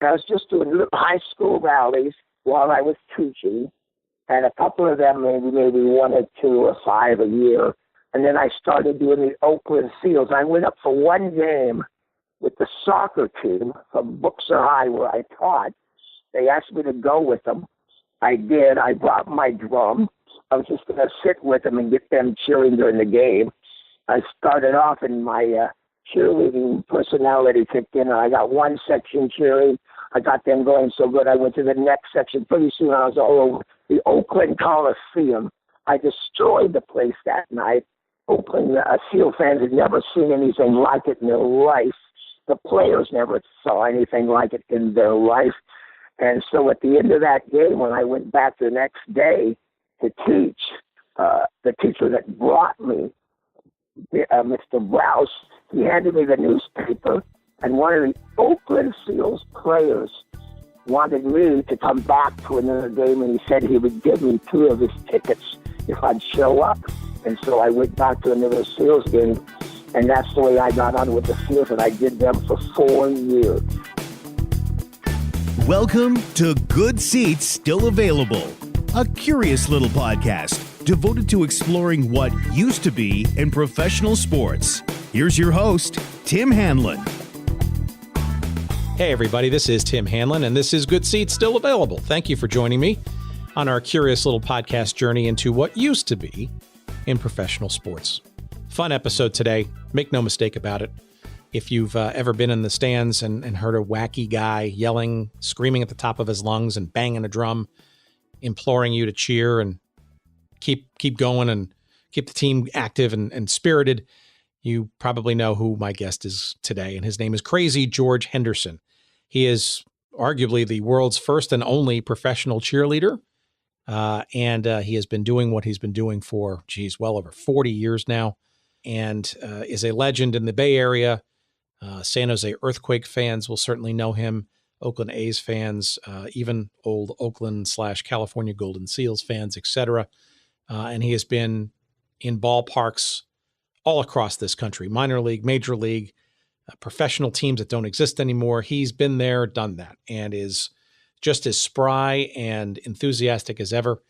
I was just doing little high school rallies while I was teaching, and a couple of them, maybe 1 or 2 or 5 a year. And then I started doing the Oakland Seals. I went up for one game with the soccer team from Buxer High where I taught. They asked me to go with them. I did. I brought my drum. I was just going to sit with them and get them cheering during the game. I started off in my cheerleading personality kicked in, and I got one section cheering. I got them going so good, I went to the next section. Pretty soon I was all over the Oakland Coliseum. I destroyed the place that night. Oakland Seal fans had never seen anything like it in their life. The players never saw anything like it in their life. And so at the end of that game, when I went back the next day to teach, the teacher that brought me, Mr. Browse, he handed me the newspaper, and one of the Oakland Seals players wanted me to come back to another game, and he said he would give me 2 of his tickets if I'd show up. And so I went back to another Seals game, and that's the way I got on with the Seals, and I did them for 4 years. Welcome to Good Seats Still Available, a curious little podcast devoted to exploring what used to be in professional sports. Here's your host, Tim Hanlon. Hey everybody, this is Tim Hanlon, and this is Good Seats Still Available. Thank you for joining me on our curious little podcast journey into what used to be in professional sports. Fun episode today, make no mistake about it. If you've ever been in the stands and heard a wacky guy yelling, screaming at the top of his lungs and banging a drum, imploring you to cheer and keep going and keep the team active and spirited, you probably know who my guest is today, and his name is Krazy George Henderson. He is arguably the world's first and only professional cheerleader, and he has been doing what he's been doing for, well over 40 years now, and is a legend in the Bay Area. San Jose Earthquake fans will certainly know him. Oakland A's fans, even old Oakland/California Golden Seals fans, etc. And he has been in ballparks all across this country, minor league, major league, professional teams that don't exist anymore. He's been there, done that, and is just as spry and enthusiastic as ever.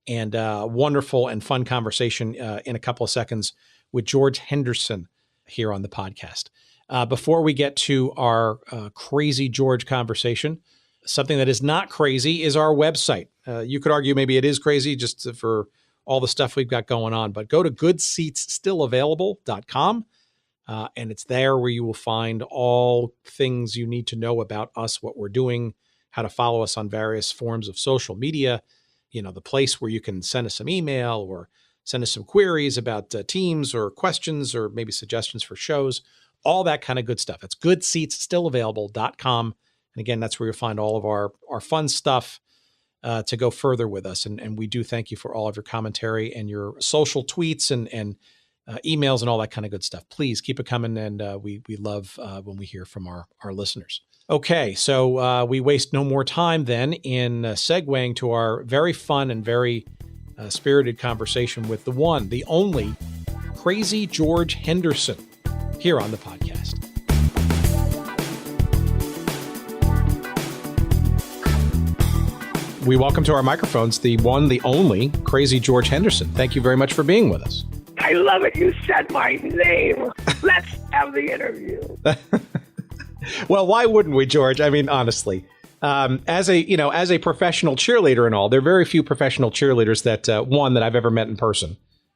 And wonderful and fun conversation in a couple of seconds with George Henderson here on the podcast. Before we get to our Krazy George conversation, something that is not crazy is our website. You could argue maybe it is crazy just for all the stuff we've got going on, but go to goodseatsstillavailable.com, and it's there where you will find all things you need to know about us, what we're doing, how to follow us on various forms of social media, the place where you can send us some email or send us some queries about teams or questions or maybe suggestions for shows, all that kind of good stuff. It's goodseatsstillavailable.com. And again, that's where you'll find all of our fun stuff to go further with us. And we do thank you for all of your commentary and your social tweets and emails and all that kind of good stuff. Please keep it coming. And we love when we hear from our listeners. Okay, so we waste no more time then in segueing to our very fun and very spirited conversation with the one, the only Krazy George Henderson here on the podcast. We welcome to our microphones the one, the only Krazy George Henderson. Thank you very much for being with us. I love it. You said my name. Let's have the interview. Well, why wouldn't we, George? I mean, honestly, as a professional cheerleader and all, there are very few professional cheerleaders that I've ever met in person,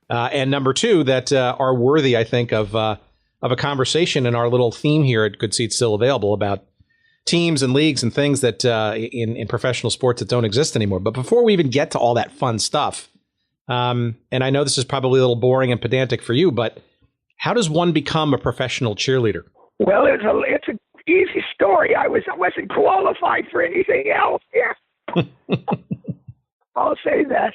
and number two, that are worthy, I think, of a conversation in our little theme here at Good Seats Still Available about teams and leagues and things that in professional sports that don't exist anymore. But before we even get to all that fun stuff, and I know this is probably a little boring and pedantic for you, but how does one become a professional cheerleader? Well, it's an easy story. I wasn't qualified for anything else. Yeah, I'll say that.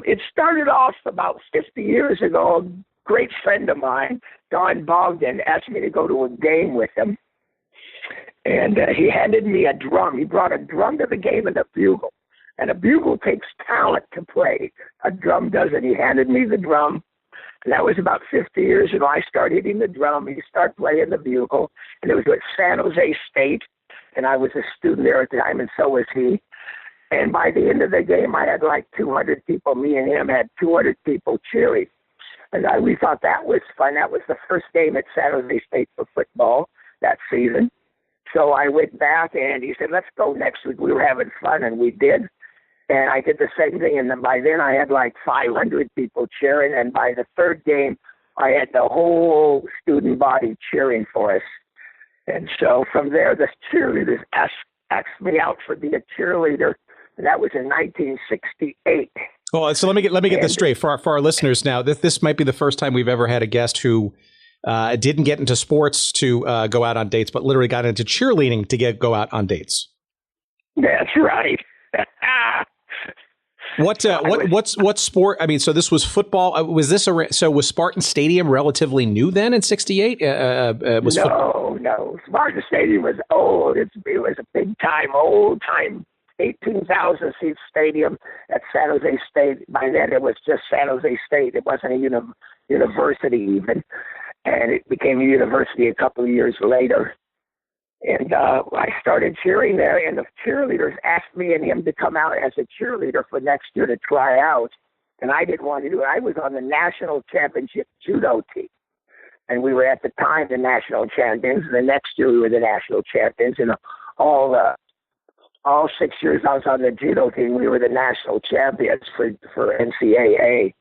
It started off about 50 years ago. A great friend of mine, Don Bogdan, asked me to go to a game with him. And he handed me a drum. He brought a drum to the game and a bugle. And a bugle takes talent to play. A drum doesn't. He handed me the drum. And that was about 50 years ago. I started hitting the drum. He started playing the bugle. And it was with San Jose State. and I was a student there at the time, and so was he. And by the end of the game, I had like 200 people. Me and him had 200 people cheering. And we thought that was fun. That was the first game at San Jose State for football that season. So I went back, and he said, let's go next week. We were having fun, and we did. And I did the same thing. And then by then, I had like 500 people cheering. And by the third game, I had the whole student body cheering for us. And so from there, the cheerleaders asked me out for being a cheerleader. And that was in 1968. Well, so let me get this straight for our listeners now. This might be the first time we've ever had a guest who didn't get into sports to go out on dates, but literally got into cheerleading to go out on dates. That's right. What sport? I mean, so this was football. Was Spartan Stadium relatively new then in '68? No. Spartan Stadium was old. It was a big time, old time, 18,000 seat stadium at San Jose State. By then, it was just San Jose State. It wasn't a university even, and it became a university a couple of years later. And I started cheering there, and the cheerleaders asked me and him to come out as a cheerleader for next year to try out. And I didn't want to do it. I was on the national championship judo team. And we were at the time the national champions. And the next year we were the national champions. And all 6 years I was on the judo team, we were the national champions for NCAA.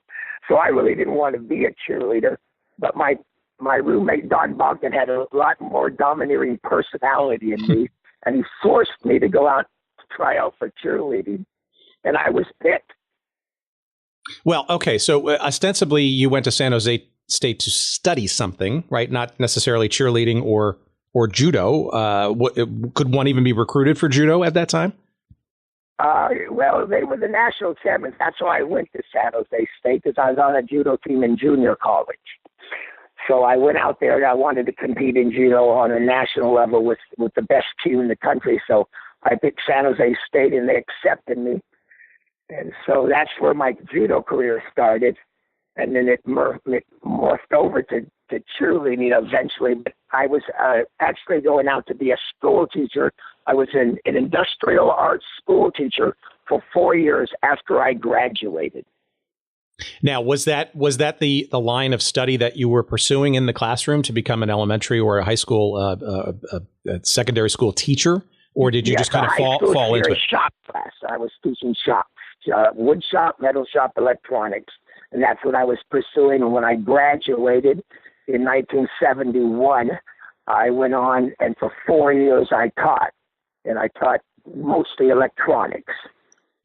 So I really didn't want to be a cheerleader. But my roommate, Don Bogdan, had a lot more domineering personality in me, and he forced me to go out to try out for cheerleading, and I was picked. Well, okay, so ostensibly you went to San Jose State to study something, right? Not necessarily cheerleading or judo. Could one even be recruited for judo at that time? Well, they were the national champions. That's why I went to San Jose State, because I was on a judo team in junior college. So I went out there and I wanted to compete in judo on a national level with the best team in the country. So I picked San Jose State, and they accepted me. And so that's where my judo career started. And then it morphed over to cheerleading eventually. But I was actually going out to be a school teacher. I was an industrial arts school teacher for 4 years after I graduated. Now, was that the line of study that you were pursuing in the classroom to become an elementary or a high school, a secondary school teacher, or did you just kind of fall into it? Shop class. I was teaching shop, wood shop, metal shop, electronics, and that's what I was pursuing. And when I graduated in 1971, I went on, and for 4 years I taught, and I taught mostly electronics.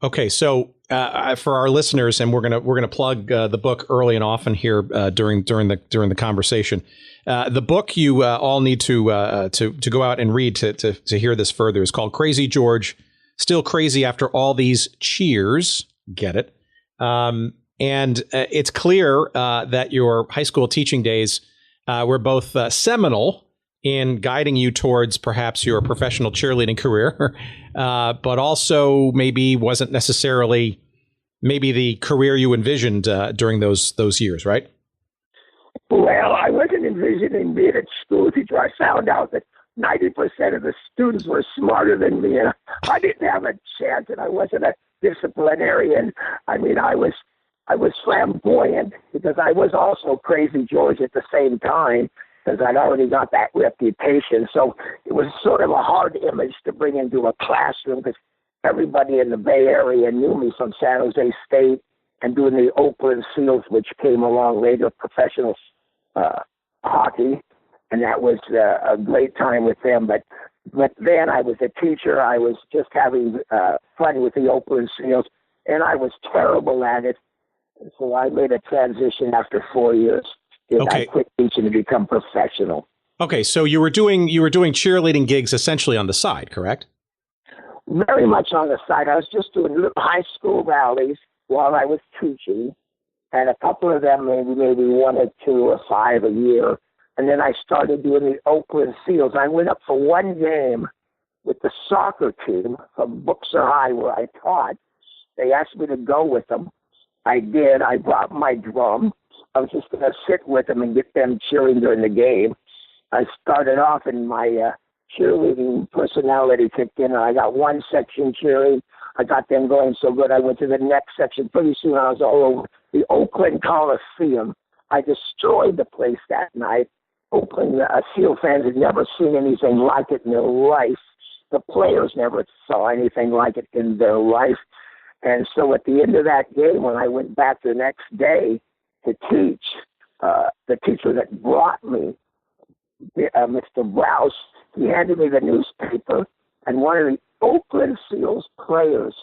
Okay, so for our listeners, and we're gonna plug the book early and often here during the conversation. The book you all need to go out and read to hear this further is called Krazy George, Still Crazy After All These Cheers. Get it? And it's clear that your high school teaching days were both seminal in guiding you towards perhaps your professional cheerleading career, but also maybe wasn't necessarily the career you envisioned during those years, right? Well, I wasn't envisioning being a school teacher. I found out that 90% of the students were smarter than me, and I didn't have a chance, and I wasn't a disciplinarian. I mean, I was flamboyant because I was also Krazy George at the same time, because I'd already got that reputation. So it was sort of a hard image to bring into a classroom, because everybody in the Bay Area knew me from San Jose State and doing the Oakland Seals, which came along later, professional hockey. And that was a great time with them. But then I was a teacher. I was just having fun with the Oakland Seals, and I was terrible at it. So I made a transition after 4 years. Okay. I quit teaching to become professional. Okay, so you were doing cheerleading gigs essentially on the side, correct? Very much on the side. I was just doing little high school rallies while I was teaching, and a couple of them, maybe 1 or 2 or 5 a year. And then I started doing the Oakland Seals. I went up for one game with the soccer team from Buxer High where I taught. They asked me to go with them. I did. I brought my drum. I was just going to sit with them and get them cheering during the game. I started off, and my cheerleading personality kicked in, and I got one section cheering. I got them going so good. I went to the next section. Pretty soon I was all over the Oakland Coliseum. I destroyed the place that night. Oakland Seal fans had never seen anything like it in their life. The players never saw anything like it in their life. And so at the end of that game, when I went back the next day to teach, the teacher that brought me, Mr. Browse, he handed me the newspaper, and one of the Oakland Seals players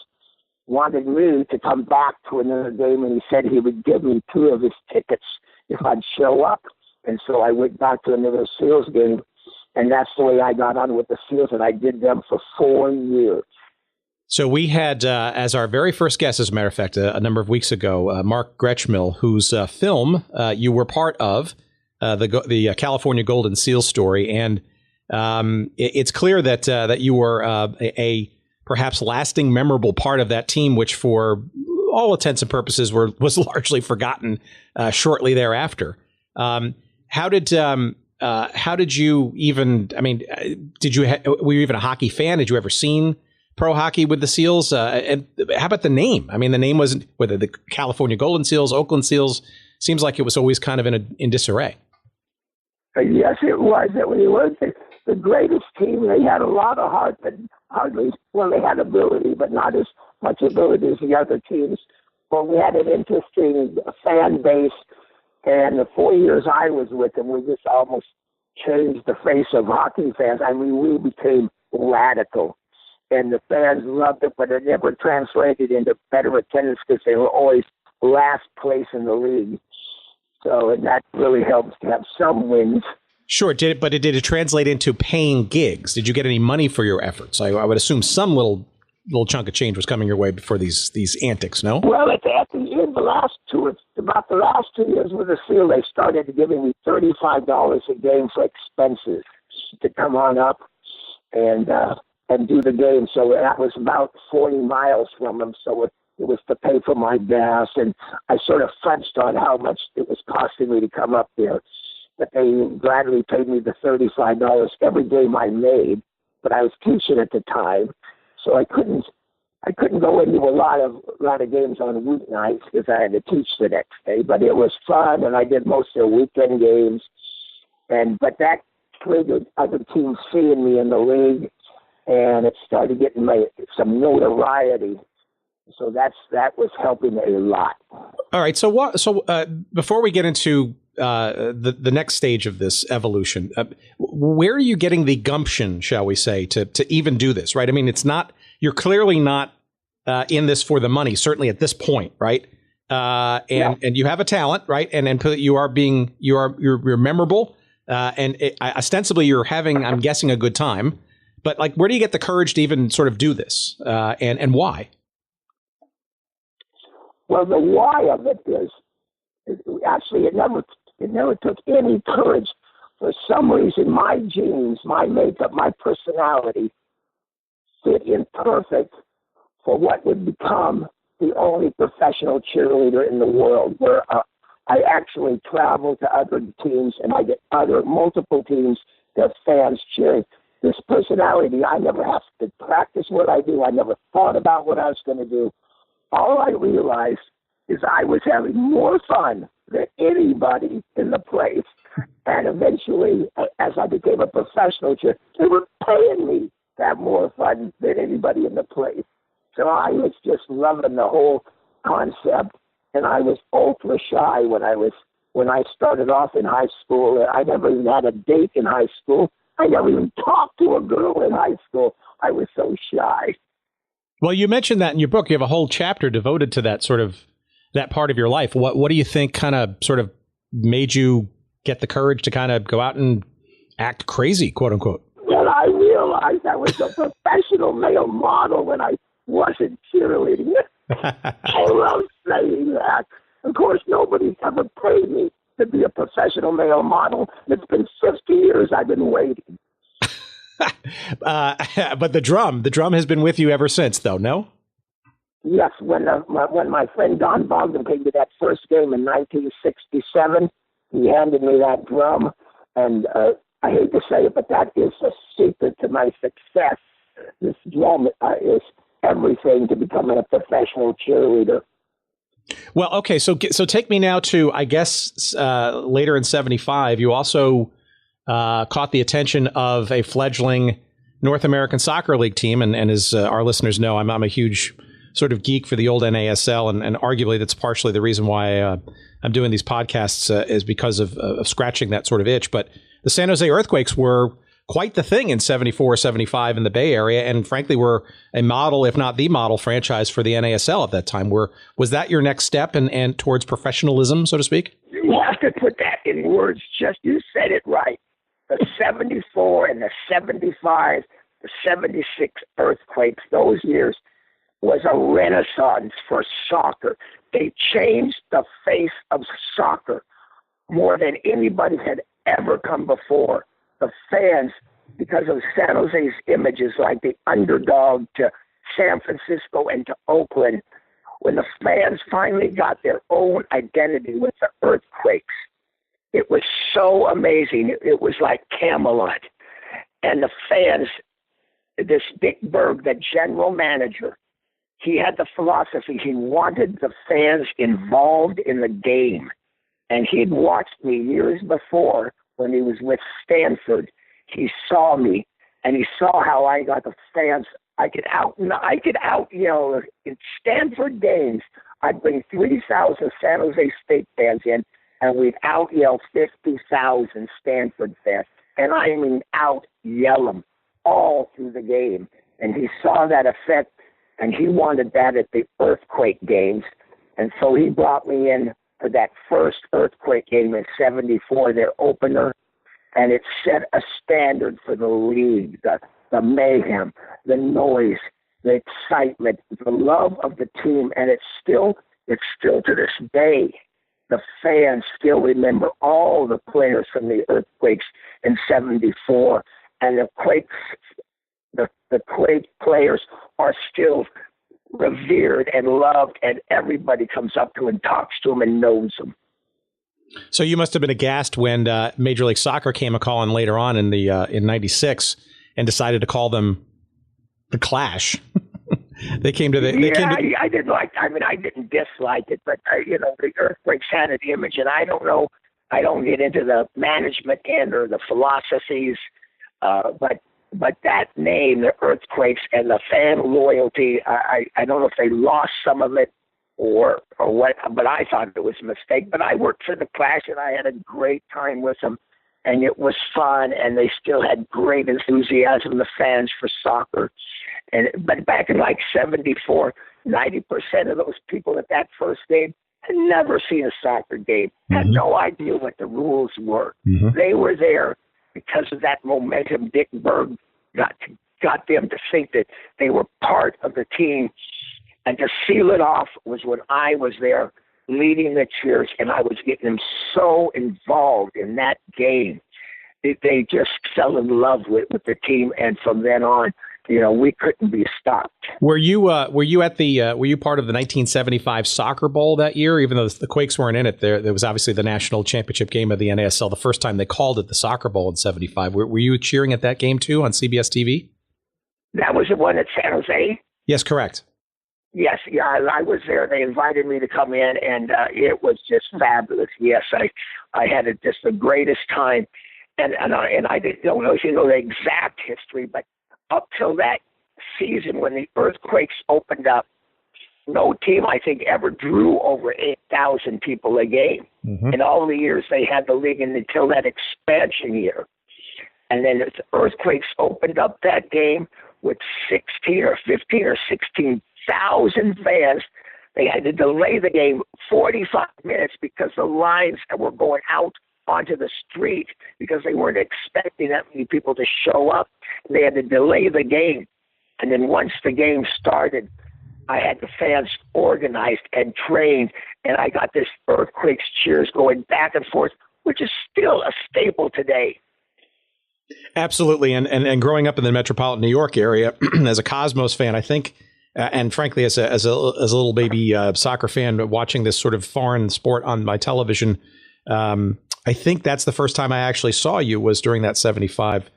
wanted me to come back to another game, and he said he would give me 2 of his tickets if I'd show up. And so I went back to another Seals game, and that's the way I got on with the Seals, and I did them for 4 years. So we had, as our very first guest, as a matter of fact, a number of weeks ago, Mark Gretschmill, whose film you were part of, the California Golden Seal story, and it's clear that you were a perhaps lasting, memorable part of that team, which, for all intents and purposes, was largely forgotten shortly thereafter. How did you even? I mean, were you even a hockey fan? Did you ever seen pro hockey with the Seals? And how about the name? I mean, the name wasn't, whether the California Golden Seals, Oakland Seals, seems like it was always kind of in disarray. Yes, it was. It was the greatest team. They had a lot of heart, but they had ability, but not as much ability as the other teams. Well, we had an interesting fan base, and the 4 years I was with them, we just almost changed the face of hockey fans. I mean, we became radical. And the fans loved it, but it never translated into better attendance because they were always last place in the league. So that really helps to have some wins. Sure, did it translate into paying gigs? Did you get any money for your efforts? I would assume some little chunk of change was coming your way for these antics, no? Well, at the end, about the last 2 years with the Seal, they started giving me $35 a game for expenses to come on up and do the game. So that was about 40 miles from them. So it was to pay for my gas. And I sort of fudged on how much it was costing me to come up there. But they gladly paid me the $35 every game I made. But I was teaching at the time, so I couldn't go into a lot of games on weeknights because I had to teach the next day. But it was fun, and I did most of the weekend games. But that triggered other teams seeing me in the league, and it started getting some notoriety. So that was helping a lot. All right. So before we get into the next stage of this evolution, where are you getting the gumption, shall we say, to even do this? Right. I mean, you're clearly not in this for the money, certainly at this point. Right. And you have a talent. Right. And you're memorable. Ostensibly you're having, I'm guessing, a good time. But like, where do you get the courage to even sort of do this, and why? Well, the why of it is actually it never took any courage. For some reason, my genes, my makeup, my personality fit in perfect for what would become the only professional cheerleader in the world, where I actually travel to other teams and I get multiple teams, their fans cheering. This personality, I never have to practice what I do. I never thought about what I was going to do. All I realized is I was having more fun than anybody in the place. And eventually, as I became a professional cheerleader, they were paying me to have more fun than anybody in the place. So I was just loving the whole concept. And I was ultra shy when I started off in high school. I never even had a date in high school. I never even talked to a girl in high school. I was so shy. Well, you mentioned that in your book. You have a whole chapter devoted to that part of your life. What do you think kind of sort of made you get the courage to kind of go out and act crazy, quote unquote? Well, I realized I was a professional male model when I wasn't cheerleading. I love saying that. Of course, nobody's ever paid me to be a professional male model. It's been 50 years I've been waiting. But the drum has been with you ever since, though, no? Yes, when my friend Don Bogdan came to that first game in 1967, he handed me that drum, and I hate to say it, but that is the secret to my success. This drum is everything to becoming a professional cheerleader. Well, okay, so take me now to, I guess, later in 75, you also caught the attention of a fledgling North American Soccer League team. And as our listeners know, I'm a huge sort of geek for the old NASL. And arguably that's partially the reason why I'm doing these podcasts is because of scratching that sort of itch. But the San Jose Earthquakes were quite the thing in 74, 75 in the Bay Area. And frankly, were a model, if not the model franchise for the NASL at that time. Was that your next step and towards professionalism, so to speak? You have to put that in words. You said it right. The 74 and the 75, the 76 Earthquakes, those years was a renaissance for soccer. They changed the face of soccer more than anybody had ever come before. The fans, because of San Jose's images like the underdog to San Francisco and to Oakland, when the fans finally got their own identity with the Earthquakes, it was so amazing. It was like Camelot. And the fans, this Dick Berg, the general manager, he had the philosophy. He wanted the fans involved in the game. And he'd watched me years before when he was with Stanford. He saw me, and he saw how I got the fans. I could out yell in Stanford games. I'd bring 3,000 San Jose State fans in, and we'd out yell 50,000 Stanford fans. And I mean out yell them all through the game. And he saw that effect, and he wanted that at the Earthquake games. And so he brought me in for that first Earthquake game in 74, their opener. And it set a standard for the league, the mayhem, the noise, the excitement, the love of the team. And it's still to this day, the fans still remember all the players from the Earthquakes in 74. And the Quakes, the Quake players are still revered and loved, and everybody comes up to and talks to them and knows them. So you must have been aghast when Major League Soccer came a calling later on in in '96 and decided to call them the Clash. I didn't like. I mean, I didn't dislike it, but the Earthquakes had an image, and I don't know. I don't get into the management end or the philosophies, but that name, the Earthquakes, and the fan loyalty, I don't know if they lost some of it or what, but I thought it was a mistake. But I worked for the Clash, and I had a great time with them, and it was fun, and they still had great enthusiasm, the fans, for soccer. But back in like 74, 90% of those people at that first game had never seen a soccer game, had no idea what the rules were. They were there because of that momentum. Dick Berg got them to think that they were part of the team. And to seal it off was when I was there leading the cheers, and I was getting them so involved in that game. They just fell in love with the team, and from then on, we couldn't be stopped. Were you part of the 1975 Soccer Bowl that year? Even though the Quakes weren't in it, there was obviously the national championship game of the NASL. The first time they called it the Soccer Bowl in '75. Were you cheering at that game too on CBS TV? That was the one at San Jose. Yes, correct. Yes, yeah, I was there. They invited me to come in, and it was just fabulous. Yes, I had just the greatest time, and I don't know if you know the exact history, but up till that season when the Earthquakes opened up, no team, I think, ever drew over 8,000 people a game. In all the years they had the league, and until that expansion year. And then the Earthquakes opened up that game with 16 or 15 or 16,000 fans. They had to delay the game 45 minutes because the lines were going out onto the street because they weren't expecting that many people to show up. They had to delay the game. And then once the game started, I had the fans organized and trained, and I got this Earthquakes cheers going back and forth, which is still a staple today. Absolutely. And growing up in the metropolitan New York area, as a Cosmos fan, I think, and frankly, as a little baby soccer fan, watching this sort of foreign sport on my television, I think that's the first time I actually saw you was during that 75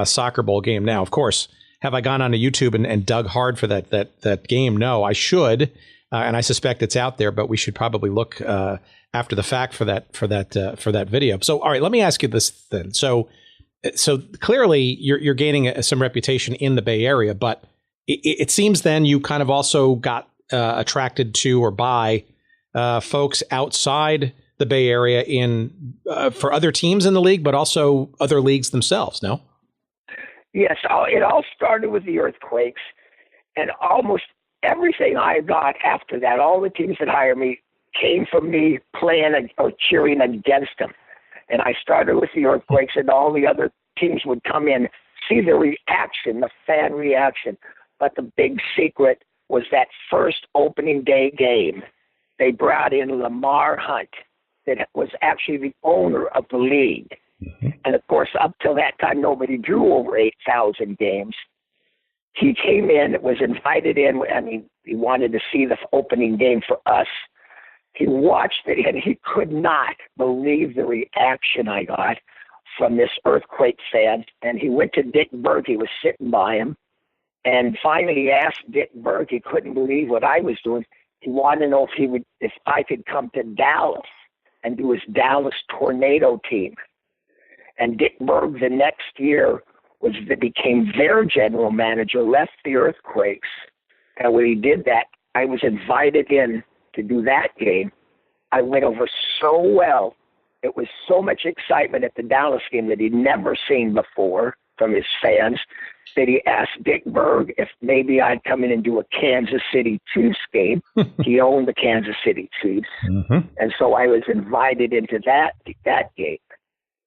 soccer bowl game. Now, of course, have I gone onto YouTube and dug hard for that game? No, I should, and I suspect it's out there. But we should probably look after the fact for that video. So, all right, let me ask you this then. So clearly you're gaining some reputation in the Bay Area, but it seems then you kind of also got attracted to or by folks outside the Bay Area for other teams in the league, but also other leagues themselves. No. Yes, it all started with the earthquakes, and almost everything I got after that, all the teams that hired me, came from me playing or cheering against them. And I started with the earthquakes, and all the other teams would come in, see the reaction, the fan reaction. But the big secret was that first opening day game. They brought in Lamar Hunt, that was actually the owner of the league. Mm-hmm. And, of course, up till that time, nobody drew over 8,000 games. He came in, was invited in. I mean, he wanted to see the opening game for us. He watched it, and he could not believe the reaction I got from this earthquake fan. And he went to Dick Berg. He was sitting by him. And finally, he asked Dick Berg. He couldn't believe what I was doing. He wanted to know if I could come to Dallas and do his Dallas Tornado team. And Dick Berg the next year became their general manager, left the Earthquakes. And when he did that, I was invited in to do that game. I went over so well. It was so much excitement at the Dallas game that he'd never seen before from his fans that he asked Dick Berg if maybe I'd come in and do a Kansas City Chiefs game. He owned the Kansas City Chiefs. Mm-hmm. And so I was invited into that game.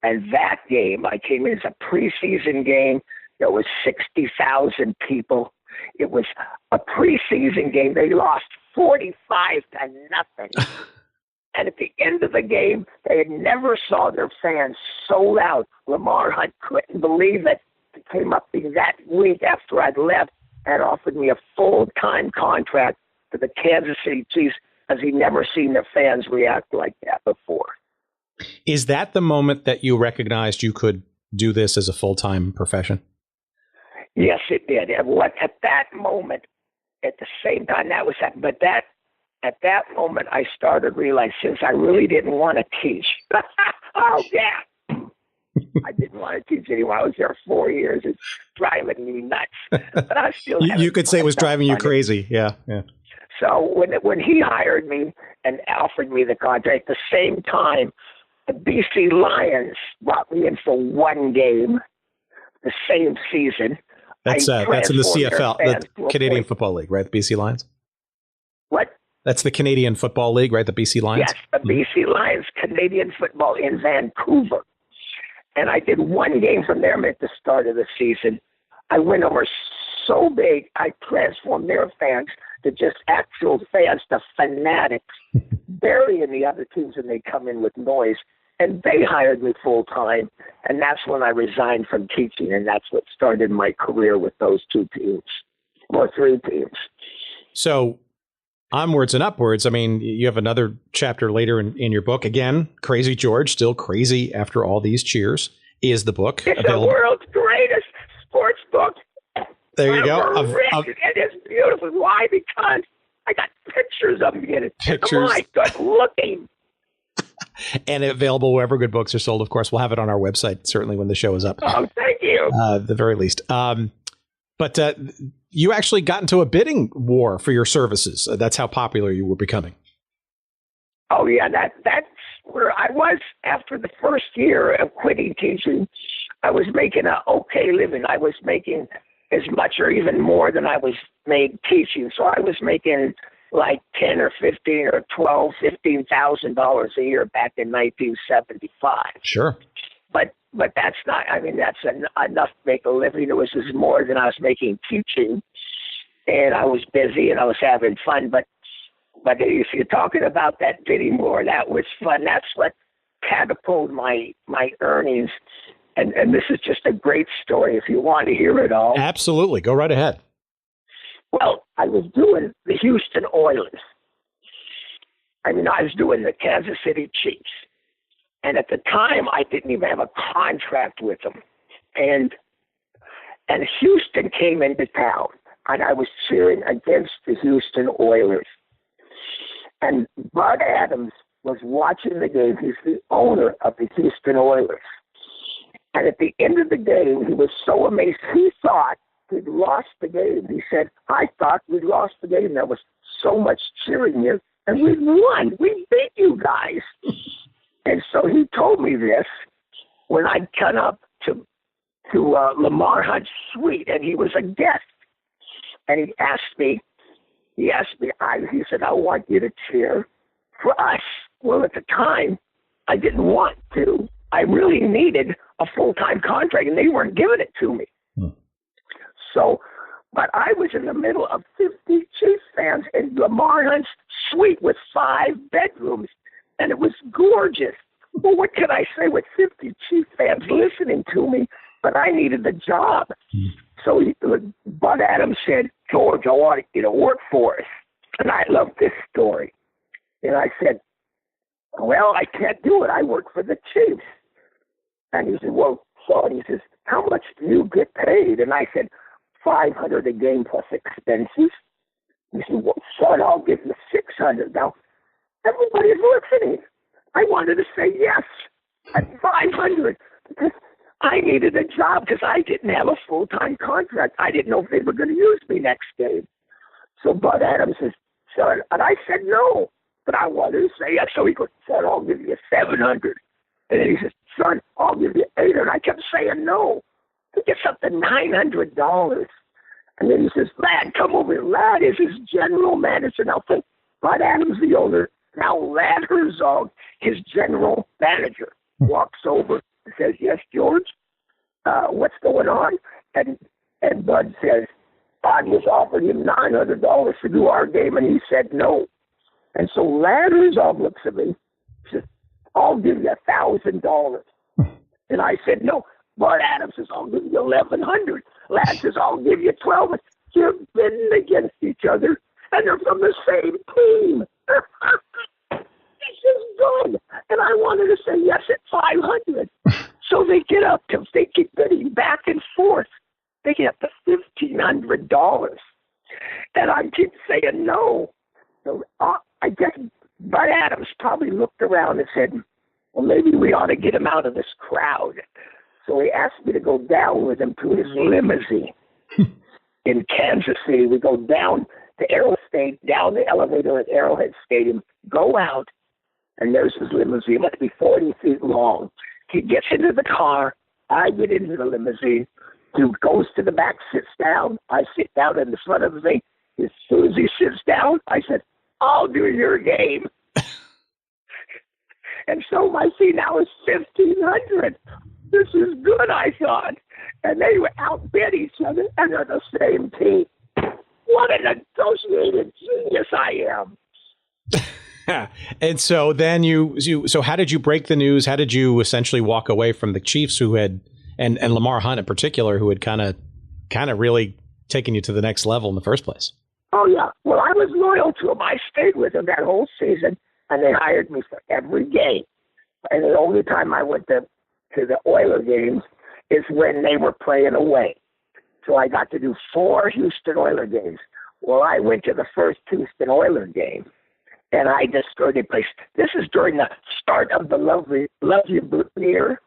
And that game, I came in as a preseason game. There was 60,000 people. It was a preseason game. They lost 45-0. And at the end of the game, they had never saw their fans so loud. Lamar Hunt couldn't believe it. It came up that week after I'd left and offered me a full-time contract for the Kansas City Chiefs, because he'd never seen their fans react like that before. Is that the moment that you recognized you could do this as a full-time profession? Yes, it did. At that moment, at the same time that was happening, but at that moment, I started realizing since I really didn't want to teach. Oh, yeah. I didn't want to teach anymore. I was there 4 years. It's driving me nuts. But I still you could say it was driving you crazy. Yeah. So when he hired me and offered me the contract, at the same time, the BC Lions brought me in for one game the same season. That's in the CFL, the Canadian Football League, right? The BC Lions? What? That's the Canadian Football League, right? The BC Lions? Yes, the BC Lions, Canadian football in Vancouver. And I did one game from them at the start of the season. I went over so big, I transformed their fans to just actual fans, to fanatics, burying the other teams, and they come in with noise. And they hired me full time, and that's when I resigned from teaching, and that's what started my career with those two teams, or three teams. So onwards and upwards. I mean, you have another chapter later in your book. Again, Krazy George, still crazy after all these cheers, is the book. It's the world's greatest sports book. There you go. It is beautiful. Why? Because I got pictures of me in it. Pictures. My good looking. And available wherever good books are sold. Of course, we'll have it on our website, certainly when the show is up. Oh, thank you. At the very least. But you actually got into a bidding war for your services. That's how popular you were becoming. Oh, yeah. That's where I was after the first year of quitting teaching. I was making an okay living. I was making as much or even more than I was made teaching. So I was making like $10 or $15 or $12, $15,000 a year back in 1975. Sure. But that's not, I mean, that's enough to make a living. It was just more than I was making teaching. And I was busy and I was having fun. But if you're talking about that bidding war, that was fun. That's what catapulted my earnings. And this is just a great story if you want to hear it all. Absolutely. Go right ahead. Well, I was doing the Houston Oilers. I mean, I was doing the Kansas City Chiefs. And at the time, I didn't even have a contract with them. And Houston came into town, and I was cheering against the Houston Oilers. And Bud Adams was watching the game. He's the owner of the Houston Oilers. And at the end of the game, he was so amazed. He thought we'd lost the game. He said, I thought we'd lost the game. There was so much cheering here, and we won. We beat you guys. And so he told me this when I got up to Lamar Hunt's suite, and he was a guest. And he said, I want you to cheer for us. Well, at the time, I didn't want to. I really needed a full-time contract, and they weren't giving it to me. So, but I was in the middle of 50 Chiefs fans in Lamar Hunt's suite with 5 bedrooms, and it was gorgeous. Well, what can I say with 50 Chiefs fans listening to me? But I needed the job. So Bud Adams said, George, I want you to work for us. And I love this story. And I said, well, I can't do it. I work for the Chiefs. And he said, well, son, he says, how much do you get paid? And I said, $500 a game plus expenses. He said, well, son, I'll give you $600. Now, everybody's listening. I wanted to say yes at $500 because I needed a job because I didn't have a full-time contract. I didn't know if they were going to use me next game. So Bud Adams says, son, and I said no, but I wanted to say yes. So he goes, son, I'll give you $700. And then he says, son, I'll give you $800. I kept saying no. He gets up to $900. And then he says, Lad, come over here. Lad is his general manager. Now think, Bud Adams, the owner. Now Lad Herzog, his general manager, walks over and says, yes, George, what's going on? And Bud says, Bud was offering him $900 to do our game, and he said no. And so Lad Herzog looks at me, says, I'll give you $1,000. And I said, no. Bud Adams says, I'll give you $1,100. Lad says, I'll give you $1,200. They're bidding against each other, and they're from the same team. This is good. And I wanted to say yes at $500. So they get up to, they keep bidding back and forth. They get up to $1,500. And I keep saying no. So I guess Bud Adams probably looked around and said, well, maybe we ought to get him out of this crowd. So he asked me to go down with him to his limousine in Kansas City. We go down to Arrowhead Stadium, down the elevator at Arrowhead Stadium, go out, and there's his limousine. It must be 40 feet long. He gets into the car. I get into the limousine. He goes to the back, sits down. I sit down in the front of the thing. As soon as he sits down, I said, I'll do your game. And so my fee now is $1,500. This is good, I thought. And they would outbid each other, and they're the same team. What an negotiated genius I am. And so then so how did you break the news? How did you essentially walk away from the Chiefs who had, and Lamar Hunt in particular, who had kind of really taken you to the next level in the first place? Oh, yeah. Well, I was loyal to them. I stayed with them that whole season, and they hired me for every game. And the only time I went to the Oiler games is when they were playing away. So I got to do 4 Houston Oiler games. Well, I went to the first Houston Oiler game, and I destroyed the place. This is during the start of the Love You Blue year.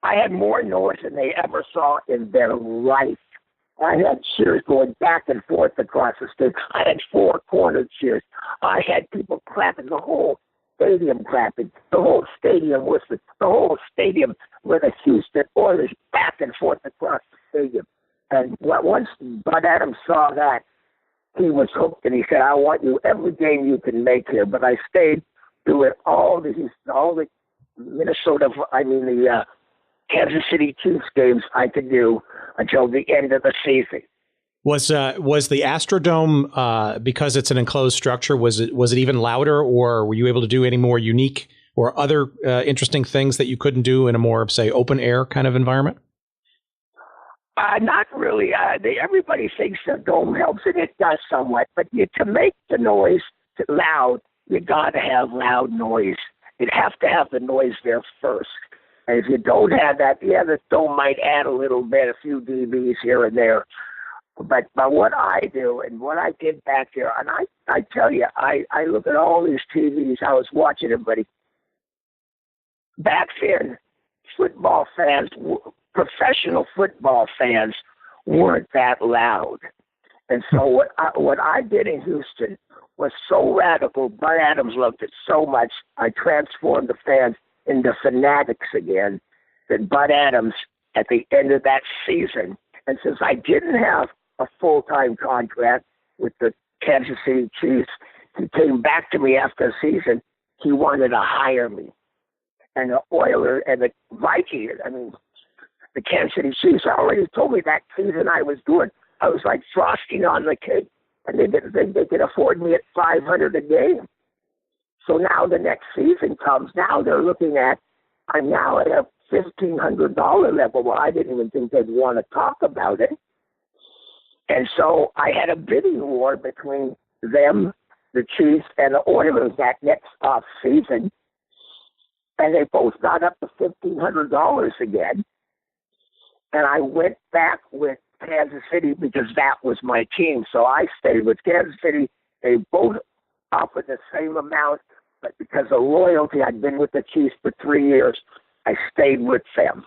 I had more noise than they ever saw in their life. I had cheers going back and forth across the stage. I had 4 corner cheers. I had people clapping, the whole stadium clapping. The whole stadium was the whole stadium with the Houston Oilers back and forth across the stadium. And once Bud Adams saw that, he was hooked, and he said, I want you every game you can make here. But I stayed doing all the Kansas City Chiefs games I could do until the end of the season. Was the Astrodome, because it's an enclosed structure, was it even louder, or were you able to do any more unique or other interesting things that you couldn't do in a more, say, open air kind of environment? Not really. Everybody thinks the dome helps, and it does somewhat. But to make the noise loud, you got to have loud noise. you'd have to have the noise there first. And if you don't have that, yeah, the dome might add a little bit, a few dBs here and there. But what I do and what I did back there, and I tell you, I look at all these TVs. I was watching them, buddy. Back then, football fans, professional football fans, weren't that loud. And so what I did in Houston was so radical. Bud Adams loved it so much. I transformed the fans into fanatics again. That Bud Adams, at the end of that season, and since I didn't have a full-time contract with the Kansas City Chiefs, he came back to me after the season. He wanted to hire me. And the Oilers and the Vikings, I mean, the Kansas City Chiefs already told me that season I was doing. I was like frosting on the cake, and they could afford me at $500 a game. So now the next season comes. Now they're looking at, I'm now at a $1,500 level. Well, I didn't even think they'd want to talk about it. And so I had a bidding war between them, the Chiefs, and the Oilers that next off season. And they both got up to $1,500 again. And I went back with Kansas City because that was my team. So I stayed with Kansas City. They both offered the same amount, but because of loyalty, I'd been with the Chiefs for 3 years. I stayed with them.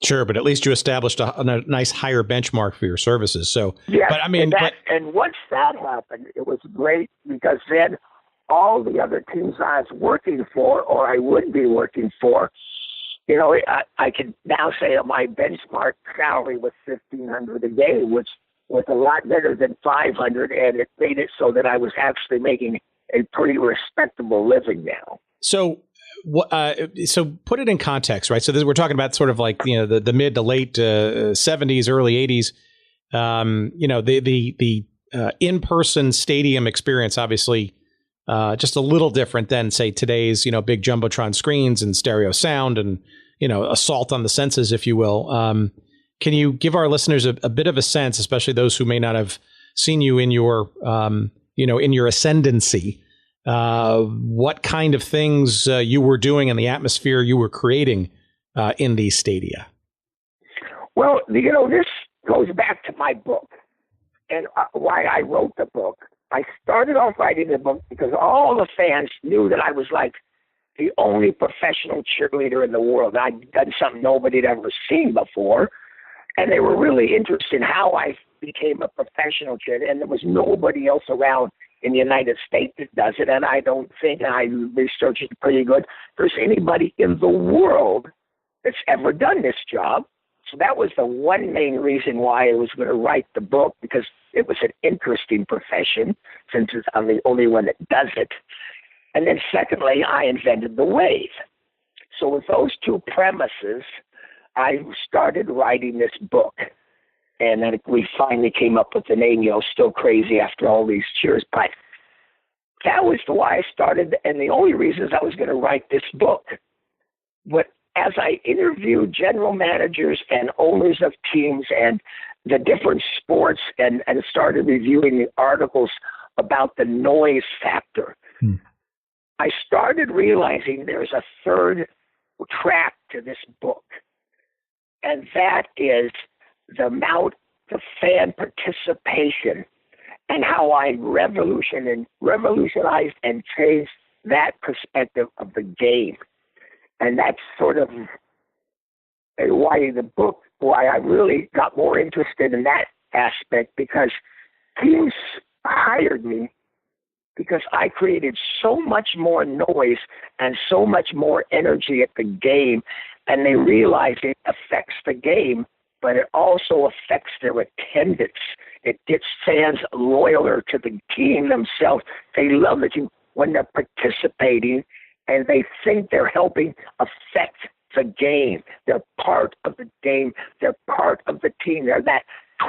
Sure, but at least you established a nice higher benchmark for your services. So, yes, but I mean, and once that happened, it was great because then all the other teams I was working for, or I would be working for, you know, I can now say that my benchmark salary was $1,500 a day, which was a lot better than $500, and it made it so that I was actually making a pretty respectable living now. So, so put it in context, right? So we're talking about sort of like, you know, the mid to late 70s, early 80s. You know, the in-person stadium experience, obviously, just a little different than, say, today's, you know, big jumbotron screens and stereo sound and, you know, assault on the senses, if you will. Can you give our listeners a bit of a sense, especially those who may not have seen you in your, you know, in your ascendancy, what kind of things you were doing and the atmosphere you were creating in these stadia? Well, you know, this goes back to my book and why I wrote the book. I started off writing the book because all the fans knew that I was like the only professional cheerleader in the world. I'd done something nobody had ever seen before, and they were really interested in how I became a professional cheerleader, and there was nobody else around in the United States that does it, and I don't think, and I researched it pretty good, there's anybody in the world that's ever done this job. So that was the one main reason why I was going to write the book, because it was an interesting profession, since I'm the only one that does it. And then secondly, I invented the wave. So with those two premises, I started writing this book. And then we finally came up with the name, you know, Still Crazy after all these years. But that was why I started, and the only reason is I was going to write this book. But as I interviewed general managers and owners of teams and the different sports and started reviewing the articles about the noise factor, I started realizing there's a third track to this book, and that is the amount of fan participation and how I revolutionized and changed that perspective of the game. And that's sort of why the book, why I really got more interested in that aspect, because teams hired me because I created so much more noise and so much more energy at the game, and they realize it affects the game, but it also affects their attendance. It gets fans loyaler to the team themselves. They love the team when they're participating, and they think they're helping affect the game. They're part of the game. They're part of the team. They're that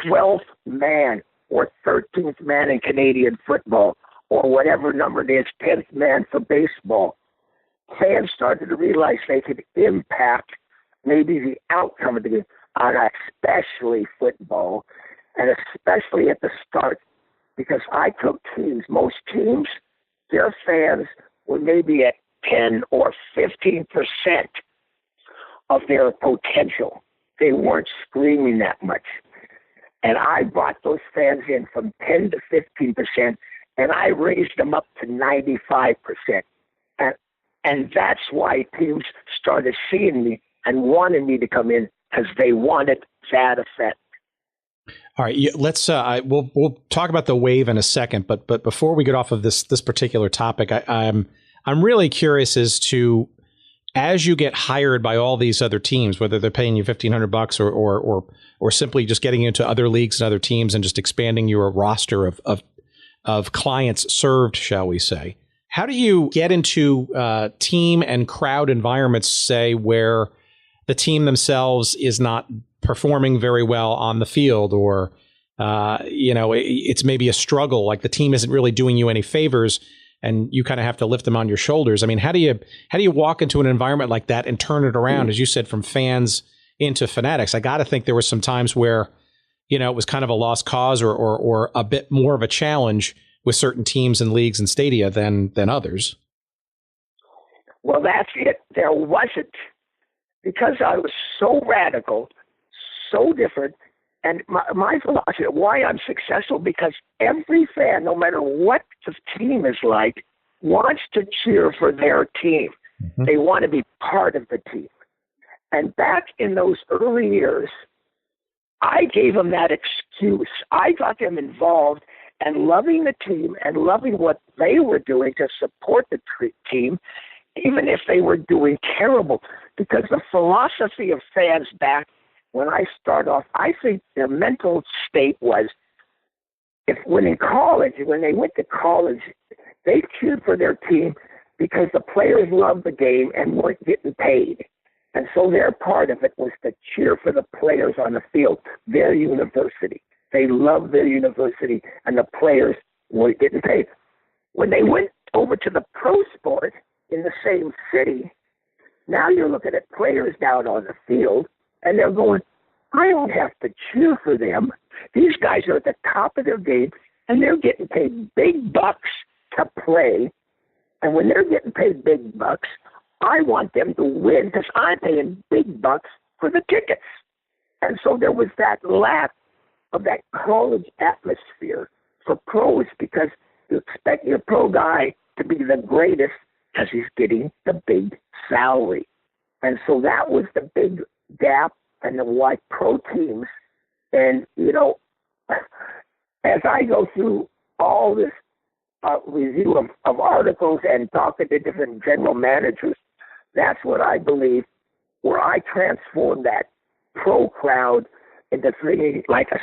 12th man or 13th man in Canadian football, or whatever number it is, 10th man for baseball. Fans started to realize they could impact maybe the outcome of the game on especially football, and especially at the start, because I took teams. Most teams, their fans were maybe at 10 or 15% of their potential. They weren't screaming that much. And I brought those fans in from 10 to 15%, and I raised them up to 95%. And that's why teams started seeing me and wanted me to come in, because they wanted that effect. All right, let's we'll talk about the wave in a second, but before we get off of this particular topic, I'm really curious as to, as you get hired by all these other teams, whether they're paying you $1,500 or simply just getting into other leagues and other teams and just expanding your roster of clients served, shall we say. How do you get into team and crowd environments, say, where the team themselves is not performing very well on the field, or it's maybe a struggle, like the team isn't really doing you any favors, and you kind of have to lift them on your shoulders? I mean, how do you walk into an environment like that and turn it around, as you said, from fans into fanatics? I got to think there were some times where, it was kind of a lost cause or a bit more of a challenge with certain teams and leagues and stadia than others. Well, that's it. There wasn't, because I was so radical, so different. And my philosophy, why I'm successful, because every fan, no matter what the team is like, wants to cheer for their team. Mm-hmm. They want to be part of the team. And back in those early years, I gave them that excuse. I got them involved and loving the team and loving what they were doing to support the team, even if they were doing terrible. Because the philosophy of fans back when I start off, I think their mental state was, when they went to college, they cheered for their team because the players loved the game and weren't getting paid. And so their part of it was to cheer for the players on the field, their university. They loved their university, and the players weren't getting paid. When they went over to the pro sport in the same city, now you're looking at players down on the field, and they're going, I don't have to cheer for them. These guys are at the top of their game, and they're getting paid big bucks to play. And when they're getting paid big bucks, I want them to win because I'm paying big bucks for the tickets. And so there was that lack of that college atmosphere for pros, because you expect your pro guy to be the greatest because he's getting the big salary. And so that was the big gap and the why pro teams. And, as I go through all this review of articles and talking to different general managers, that's what I believe, where I transformed that pro crowd into thinking like a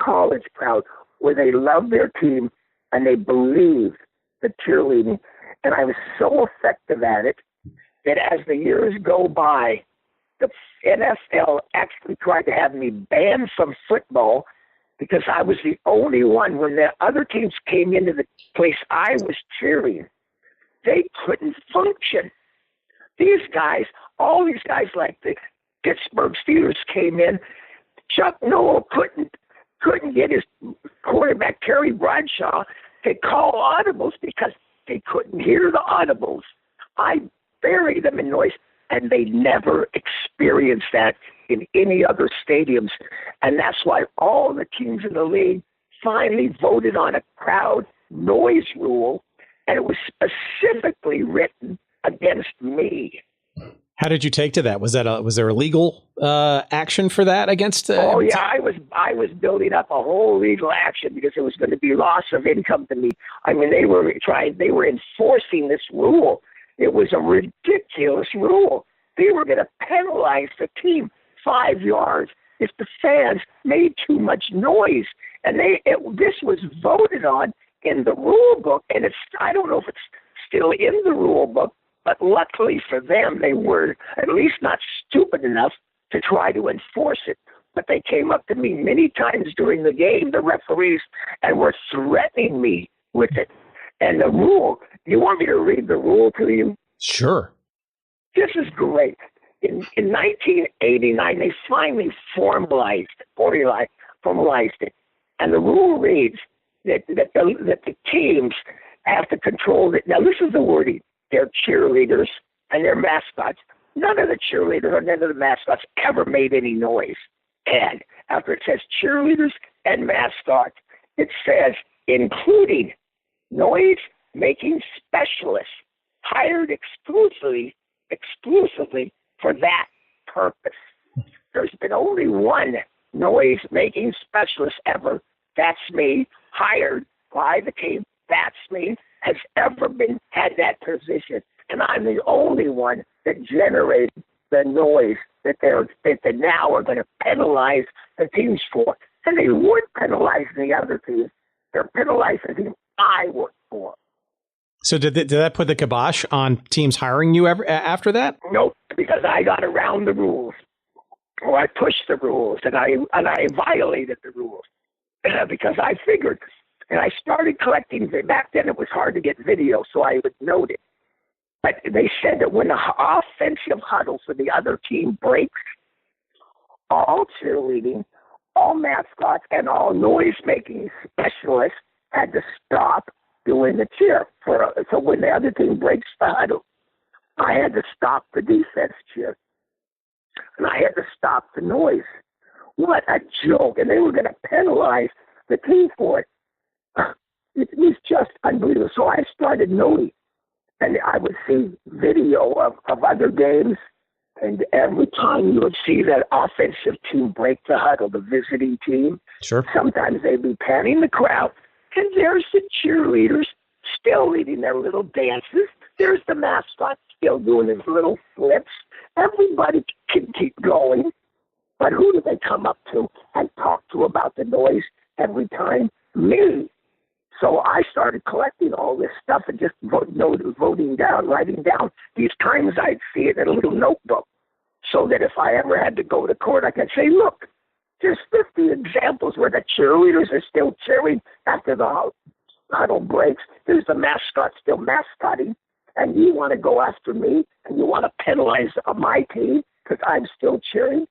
college crowd, where they love their team and they believe the cheerleading. And I was so effective at it that as the years go by, the NFL actually tried to have me banned from football because I was the only one. When the other teams came into the place I was cheering, they couldn't function. All these guys like the Pittsburgh Steelers came in. Chuck Noll couldn't get his quarterback, Terry Bradshaw, to call audibles because they couldn't hear the audibles. I buried them in noise, and they never experienced that in any other stadiums. And that's why all the teams in the league finally voted on a crowd noise rule, and it was specifically written against me. How did you take to that? Was there a legal action for that against? Oh yeah, I was building up a whole legal action because it was going to be loss of income to me. I mean, they were enforcing this rule. It was a ridiculous rule. They were going to penalize the team 5 yards if the fans made too much noise, and this was voted on in the rule book, and I don't know if it's still in the rule book. But luckily for them, they were at least not stupid enough to try to enforce it. But they came up to me many times during the game, the referees, and were threatening me with it. And the rule, do you want me to read the rule to you? Sure. This is great. In 1989, they finally formalized it. And the rule reads that the teams I have to control it. Now, this is the wording. They're cheerleaders and they're mascots. None of the cheerleaders or none of the mascots ever made any noise. And after it says cheerleaders and mascots, it says including noise-making specialists hired exclusively for that purpose. There's been only one noise-making specialist ever. That's me, hired by the team. That's me, has ever had that position. And I'm the only one that generated the noise that they now are going to penalize the teams for. And they would penalize the other teams. They're penalizing the team I work for. So did that put the kibosh on teams hiring you after that? Nope, because I got around the rules, or I pushed the rules, and I violated the rules because I figured, and I started collecting. Back then, it was hard to get video, so I would note it. But they said that when the offensive huddle for the other team breaks, all cheerleading, all mascots, and all noise-making specialists had to stop doing the cheer. So when the other team breaks the huddle, I had to stop the defense cheer. And I had to stop the noise. What a joke. And they were going to penalize the team for it. It was just unbelievable. So I started noting. And I would see video of other games. And every time you would see that offensive team break the huddle, the visiting team, sure, sometimes they'd be panning the crowd. And there's the cheerleaders still leading their little dances. There's the mascot still doing his little flips. Everybody can keep going. But who do they come up to and talk to about the noise every time? Me. So I started collecting all this stuff and just writing down these times I'd see it in a little notebook, so that if I ever had to go to court, I could say, look, there's 50 examples where the cheerleaders are still cheering after the huddle breaks. There's the mascot still mascotting, and you want to go after me, and you want to penalize my team because I'm still cheering.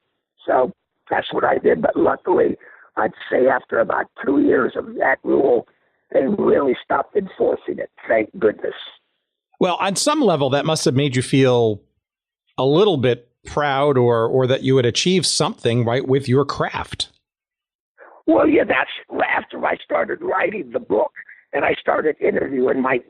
So that's what I did. But luckily, I'd say after about 2 years of that rule, they really stopped enforcing it. Thank goodness. Well, on some level, that must have made you feel a little bit proud or that you had achieved something, right, with your craft. Well, yeah, that's after I started writing the book and I started interviewing Mike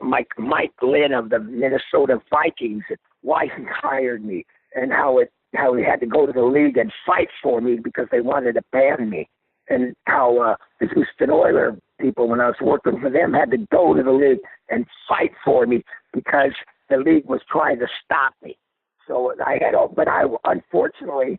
Lynn of the Minnesota Vikings and why he hired me and how he had to go to the league and fight for me because they wanted to ban me, and how the Houston Oilers people, when I was working for them, had to go to the league and fight for me because the league was trying to stop me. So but unfortunately,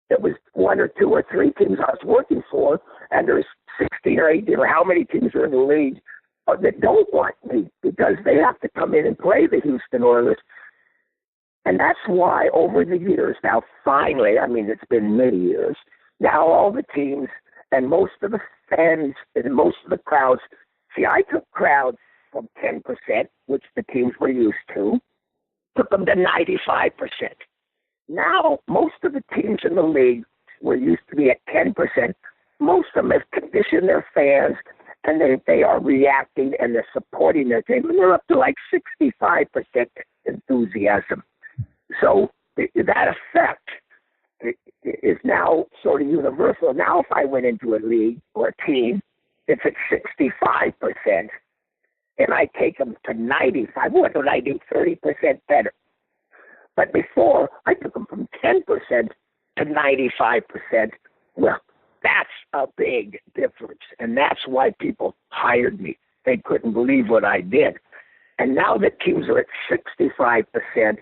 it was 1 or 2 or 3 teams I was working for, and there's 16 or 18 or how many teams are in the league that don't want me because they have to come in and play the Houston Oilers. And that's why over the years, now finally, I mean, it's been many years, now all the teams and most of the fans and most of the crowds, see, I took crowds from 10%, which the teams were used to, took them to 95%. Now, most of the teams in the league were used to be at 10%. Most of them have conditioned their fans, and they are reacting and they're supporting their team, and they're up to like 65% enthusiasm. So that effect is now sort of universal. Now, if I went into a league or a team, it's at 65%, and I take them to 95%, what would I do? 30% better. But before, I took them from 10% to 95%. Well, that's a big difference, and that's why people hired me. They couldn't believe what I did. And now that teams are at 65%,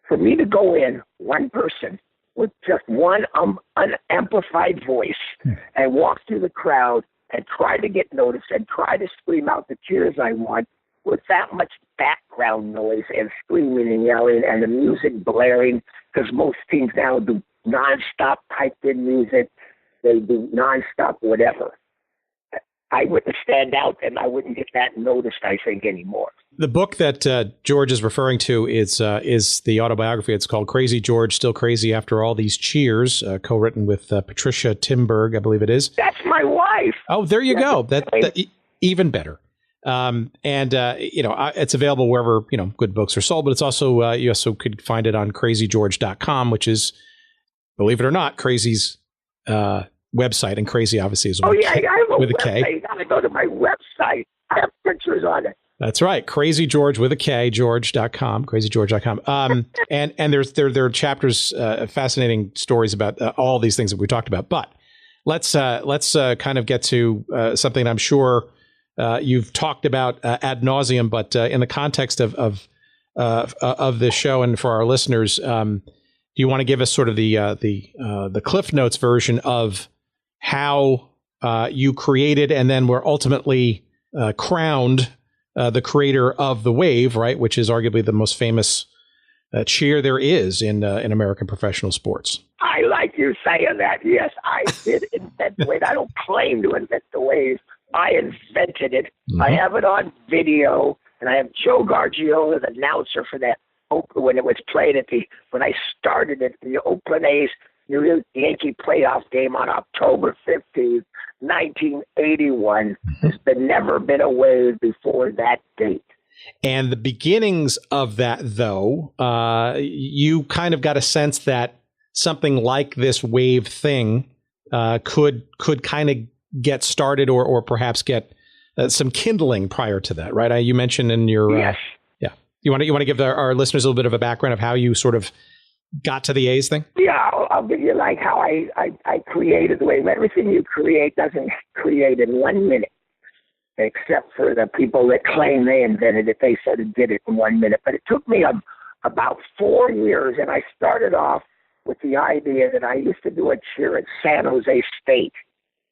for me to go in, one person, with just one unamplified voice and walk through the crowd and try to get noticed and try to scream out the cheers I want with that much background noise and screaming and yelling and the music blaring, because most teams now do nonstop typed-in music. They do nonstop whatever. I wouldn't stand out and I wouldn't get that noticed, I think, anymore. The book that George is referring to is the autobiography. It's called Crazy George, Still Crazy After All These Cheers, co-written with Patricia Timberg, I believe it is. That's my wife. Oh, there you go. That even better. It's available wherever, good books are sold, but it's also, you also could find it on crazygeorge.com, which is, believe it or not, Krazy's website. And Krazy obviously is I have a with a website. K. You got to go to my website. I have pictures on it. That's right. Krazy George with a K, George.com, crazygeorge.com. And there are chapters, fascinating stories about all these things that we talked about. But let's kind of get to something I'm sure you've talked about ad nauseum, but in the context of this show and for our listeners, do you want to give us sort of the Cliff Notes version of how you created and then were ultimately crowned the creator of the wave, right? Which is arguably the most famous cheer there is in American professional sports. I like you saying that. Yes, I did invent the wave. I don't claim to invent the wave. I invented it. Mm-hmm. I have it on video, and I have Joe Gargiola, the announcer for that when it was played when I started it, the Oakland A's New York Yankee playoff game on October 15th, 1981. There's never been a wave before that date. And the beginnings of that, though, you kind of got a sense that something like this wave thing could kind of get started or perhaps get some kindling prior to that, right? You mentioned in your yes. You want to give our listeners a little bit of a background of how you sort of got to the A's thing? Yeah, I'll give you like how I created the wave. Everything you create doesn't create in 1 minute, except for the people that claim they invented it. They said it did it in 1 minute. But it took me about 4 years, and I started off with the idea that I used to do a cheer at San Jose State,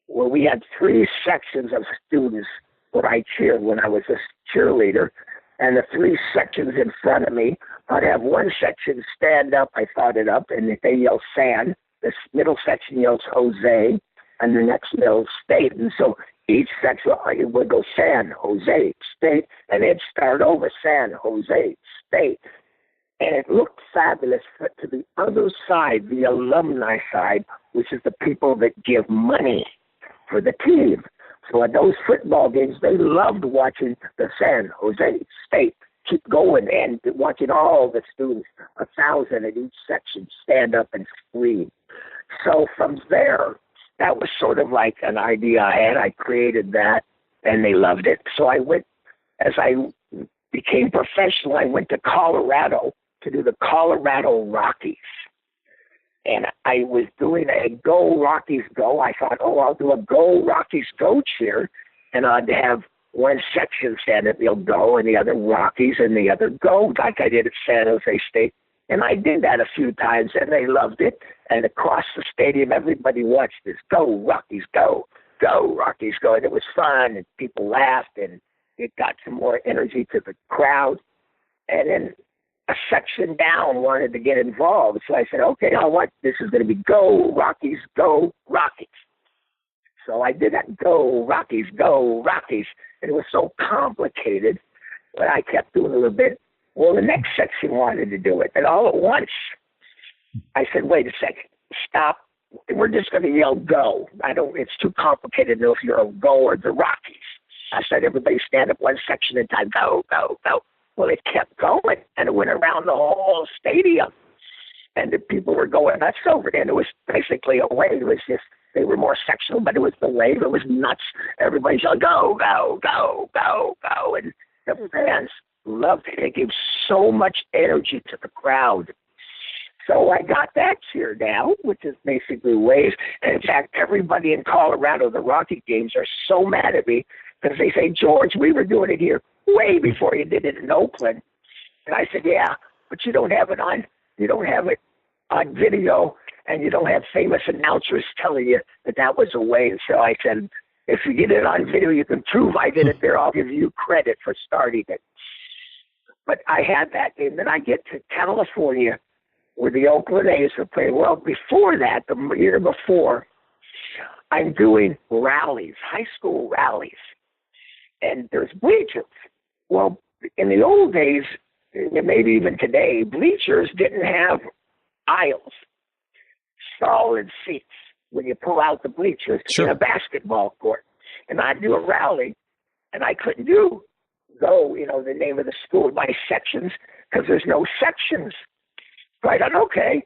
where we had 3 sections of students where I cheered when I was a cheerleader. And the 3 sections in front of me, I'd have one section stand up. I thought it up, and they yell San. The middle section yells Jose, and the next yells State. And so each section would go San Jose State, and it'd start over San Jose State. And it looked fabulous. But to the other side, the alumni side, which is the people that give money for the team. So at those football games, they loved watching the San Jose State keep going and watching all the students, 1,000 at each section, stand up and scream. So from there, that was sort of like an idea I had. I created that, and they loved it. So as I became professional, I went to Colorado to do the Colorado Rockies. And I was doing a Go Rockies Go. I thought, I'll do a Go Rockies Go cheer, and I'd have one section stand up, they'll go, and the other Rockies and the other Go, like I did at San Jose State. And I did that a few times, and they loved it. And across the stadium, everybody watched this Go Rockies Go, Go Rockies Go. And it was fun, and people laughed, and it got some more energy to the crowd. And then a section down wanted to get involved. So I said, okay, this is going to be Go Rockies, Go Rockies. So I did that Go Rockies, Go Rockies. And it was so complicated, but I kept doing a little bit. Well, the next section wanted to do it. And all at once, I said, wait a second, stop. We're just going to yell Go. It's too complicated to know if you're a Go or the Rockies. I said, everybody stand up one section at a time, Go, Go, Go. Well, it kept going, and it went around the whole stadium. And the people were going nuts over it. And it was basically a wave. It was just, they were more sectional, but it was the wave. It was nuts. Everybody yelled, Go, Go, Go, Go, Go. And the fans loved it. It gave so much energy to the crowd. So I got that cheer down, which is basically waves. And in fact, everybody in Colorado, the Rocky games, are so mad at me because they say, George, we were doing it here way before you did it in Oakland. And I said, yeah, but you don't have it on video, and you don't have famous announcers telling you that was a wave. So I said, if you get it on video, you can prove I did it there. I'll give you credit for starting it. But I had that game. Then I get to California, where the Oakland A's were playing. Well, before that, the year before, I'm doing rallies, high school rallies. And there's bleachers. Well, in the old days, and maybe even today, bleachers didn't have aisles, solid seats when you pull out the bleachers in a basketball court. And I'd do a rally, and I couldn't go, the name of the school, my sections, because there's no sections. So I thought, okay,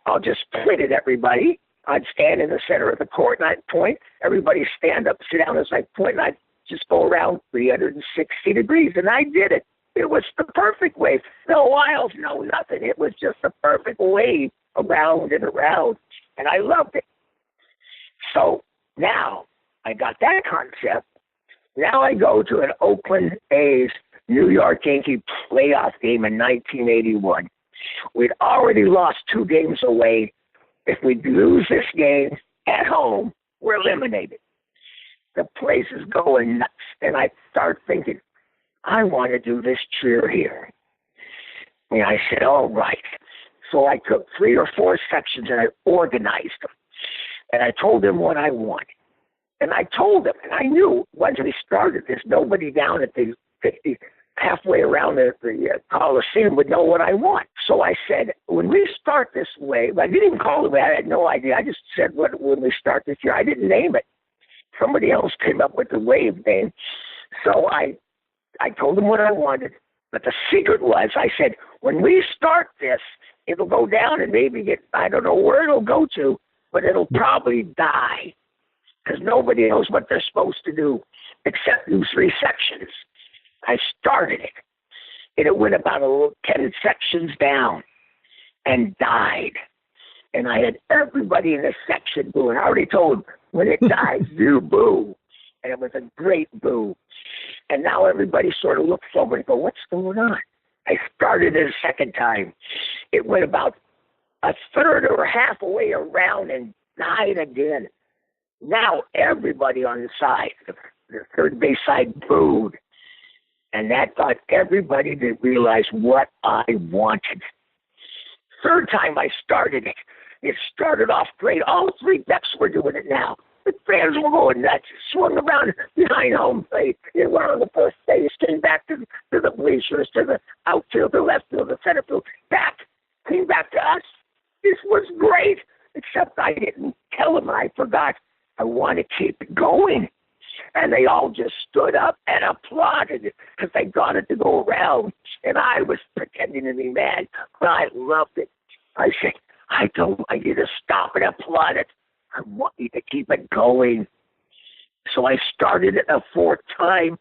I'll just point at everybody. I'd stand in the center of the court and I'd point. Everybody stand up, sit down as I point, and I'd just go around 360 degrees. And I did it. It was the perfect wave. No aisles, no nothing. It was just the perfect wave around and around. And I loved it. So now I got that concept. Now I go to an Oakland A's New York Yankee playoff game in 1981. We'd already lost 2 games away. If we lose this game at home, we're eliminated. The place is going nuts. And I start thinking, I want to do this cheer here. And I said, all right. So I took 3 or 4 sections and I organized them. And I told them what I wanted. And I told them, and I knew once we started this, nobody down at the 50, halfway around the Coliseum would know what I want. So I said, when we start this wave, I didn't even call it. I had no idea. I just said, when we start this year, I didn't name it. Somebody else came up with the wave name. So I told them what I wanted. But the secret was, I said, when we start this, it'll go down and maybe I don't know where it'll go to, but it'll probably die. Because nobody knows what they're supposed to do except do 3 sections. I started it, and it went about 10 sections down and died. And I had everybody in the section booing. I already told them, when it dies, you boo. And it was a great boo. And now everybody sort of looks over and go, what's going on? I started it a second time. It went about a third or half away around and died again. Now everybody on the side, the third base side, booed. And that got everybody to realize what I wanted. Third time I started it, it started off great. All 3 decks were doing it now. The fans were going nuts, swung around behind home plate. It went on the first base, came back to the bleachers, to the outfield, the left field, the center field, came back to us. This was great, except I didn't tell them. I forgot. I want to keep it going. And they all just stood up and applauded because they got it to go around. And I was pretending to be mad, but I loved it. I said, I don't want you to stop and applaud it. I want you to keep it going. So I started it a 4th time.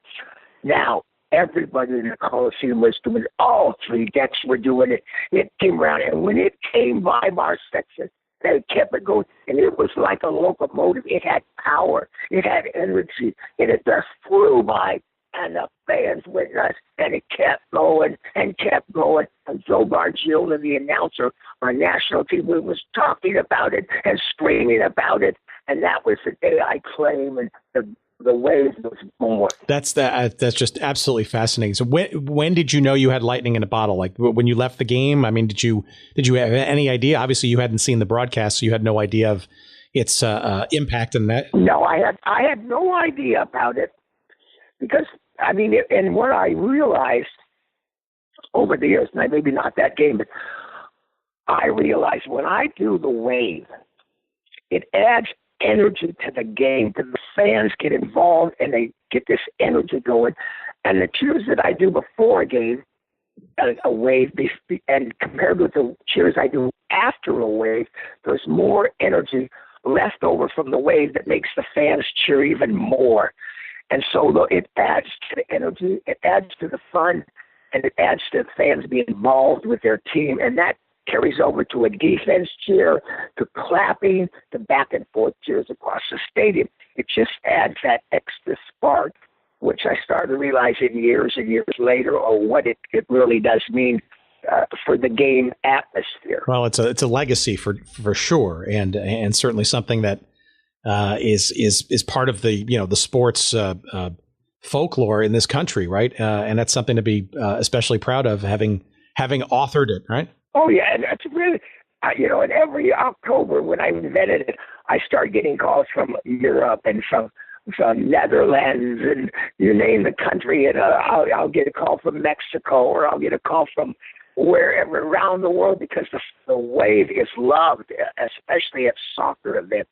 Now, everybody in the Coliseum was doing it. All 3 decks were doing it. It came around, and when it came by our section, they kept it going, and it was like a locomotive. It had power. It had energy, and it just flew by, and the fans went nuts, and it kept going and kept going. And Joe Gargiulo, the announcer, our national team, was talking about it and screaming about it, and that was the day I claimed, and the wave was born. That's just absolutely fascinating. So when did you know you had lightning in a bottle? Like when you left the game? I mean, did you have any idea? Obviously, you hadn't seen the broadcast, so you had no idea of its impact in that. No, I had no idea about it because I mean, and what I realized over the years, and maybe not that game, but I realized when I do the wave, it adds energy to the game. The fans get involved and they get this energy going. And the cheers that I do before a game, a wave, and compared with the cheers I do after a wave, there's more energy left over from the wave that makes the fans cheer even more. And so it adds to the energy, it adds to the fun, and it adds to the fans being involved with their team. And that carries over to a defense cheer, to clapping, to back and forth cheers across the stadium. It just adds that extra spark, which I started realizing years and years later, what it really does mean for the game atmosphere. Well, it's a legacy for sure, and certainly something that is part of the sports folklore in this country, right? And that's something to be especially proud of, having authored it, right? Oh, yeah, and that's really, and every October when I invented it, I start getting calls from Europe and from Netherlands, and you name the country, and I'll get a call from Mexico, or I'll get a call from wherever around the world, because the wave is loved, especially at soccer events.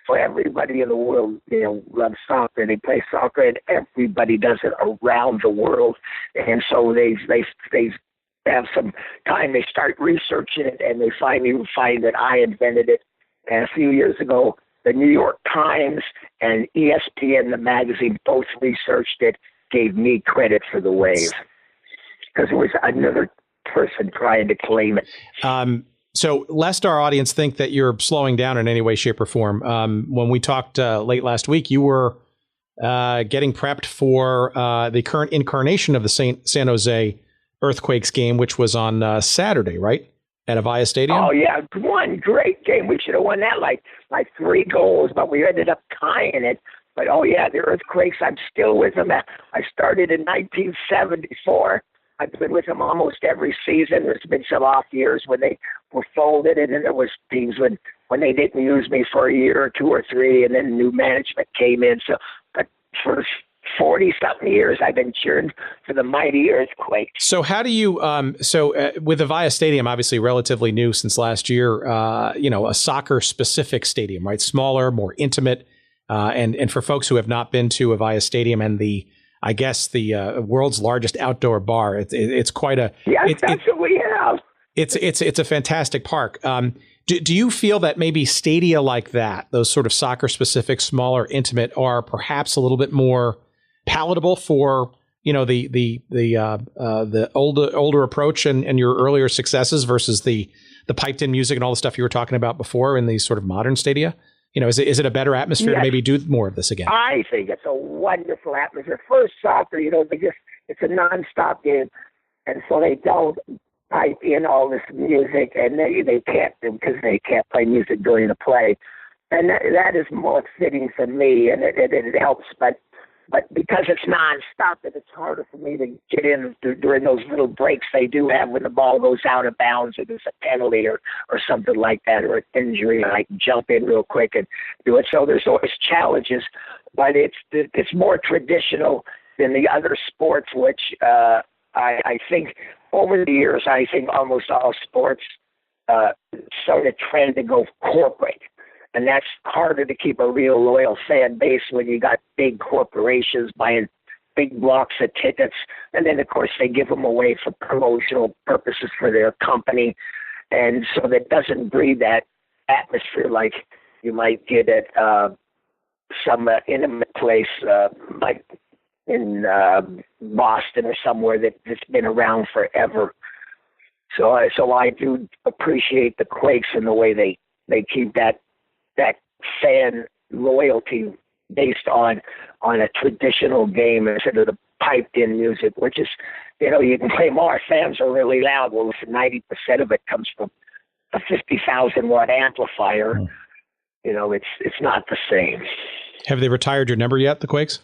for everybody in the world, loves soccer. They play soccer, and everybody does it around the world. And so they have some time. They start researching it, and they finally find that I invented it. And a few years ago, the New York Times and ESPN, the magazine, both researched it, gave me credit for the wave because it was another person trying to claim it. So lest our audience think that you're slowing down in any way, shape, or form, when we talked late last week, you were getting prepped for the current incarnation of the San Jose Earthquakes game, which was on Saturday, right? At Avaya Stadium? Oh, yeah. One great game. We should have won that like 3 goals, but we ended up tying it. But, oh, yeah, the Earthquakes, I'm still with them. I started in 1974. I've been with them almost every season. There's been some off years when they were folded, and then there was teams when they didn't use me for a year or 2 or 3, and then new management came in. So, but for 40-something years, I've been cheering for the mighty Earthquakes. So how do you, with Avaya Stadium, obviously relatively new since last year, a soccer-specific stadium, right? Smaller, more intimate. And for folks who have not been to Avaya Stadium and the world's largest outdoor bar, it's quite a... Yes, that's what we have. It's a fantastic park. Do you feel that maybe stadia like that, those sort of soccer-specific, smaller, intimate, are perhaps a little bit more palatable for the older approach and your earlier successes versus the piped in music and all the stuff you were talking about before in these sort of modern stadia? Is it a better atmosphere to maybe do more of this again? I think it's a wonderful atmosphere. First, soccer, it's a nonstop game, and so they don't pipe in all this music, and they can't because they can't play music during the play, and that is more fitting for me, and it helps, but because it's nonstop, it's harder for me to get in during those little breaks they do have when the ball goes out of bounds or there's a penalty or something like that, or an injury, and I can jump in real quick and do it. So there's always challenges, but it's more traditional than the other sports, which I think over the years, I think almost all sports sort of trend to go corporate. And that's harder to keep a real loyal fan base when you got big corporations buying big blocks of tickets. And then, of course, they give them away for promotional purposes for their company. And so that doesn't breed that atmosphere like you might get at some intimate place like in Boston or somewhere that's been around forever. So I do appreciate the Quakes and the way they keep that fan loyalty based on a traditional game instead of the piped in music, which is, you can claim our fans are really loud. Well, if 90% of it comes from a 50,000 watt amplifier, it's not the same. Have they retired your number yet, the Quakes?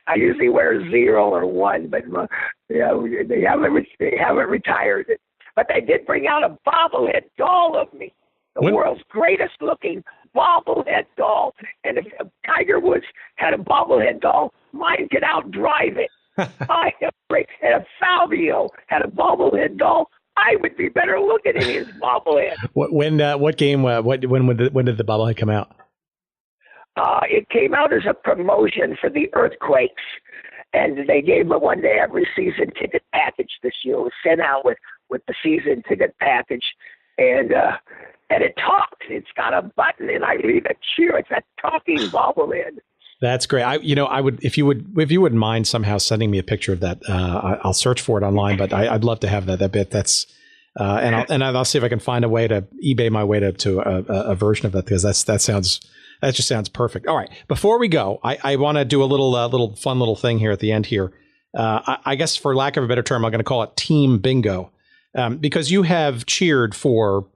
I usually wear 0 or 1, but they haven't retired it. But they did bring out a bobblehead doll of me. The world's greatest looking bobblehead doll. And if Tiger Woods had a bobblehead doll, mine could outdrive it. I am great. And if Fabio had a bobblehead doll, I would be better looking in his bobblehead. When did the bobblehead come out? It came out as a promotion for the Earthquakes. And they gave me one to every season ticket package this year. It was sent out with the season ticket package. And it talks. It's got a button, and I leave a cheer. It's a talking bobblehead. That's great. I would if you wouldn't mind somehow sending me a picture of that. I'll search for it online, but I'd love to have that bit. That's and I'll see if I can find a way to eBay my way to a version of that, because that just sounds perfect. All right, before we go, I want to do a little fun little thing here at the end here. I guess for lack of a better term, I'm going to call it team bingo, because you have cheered for,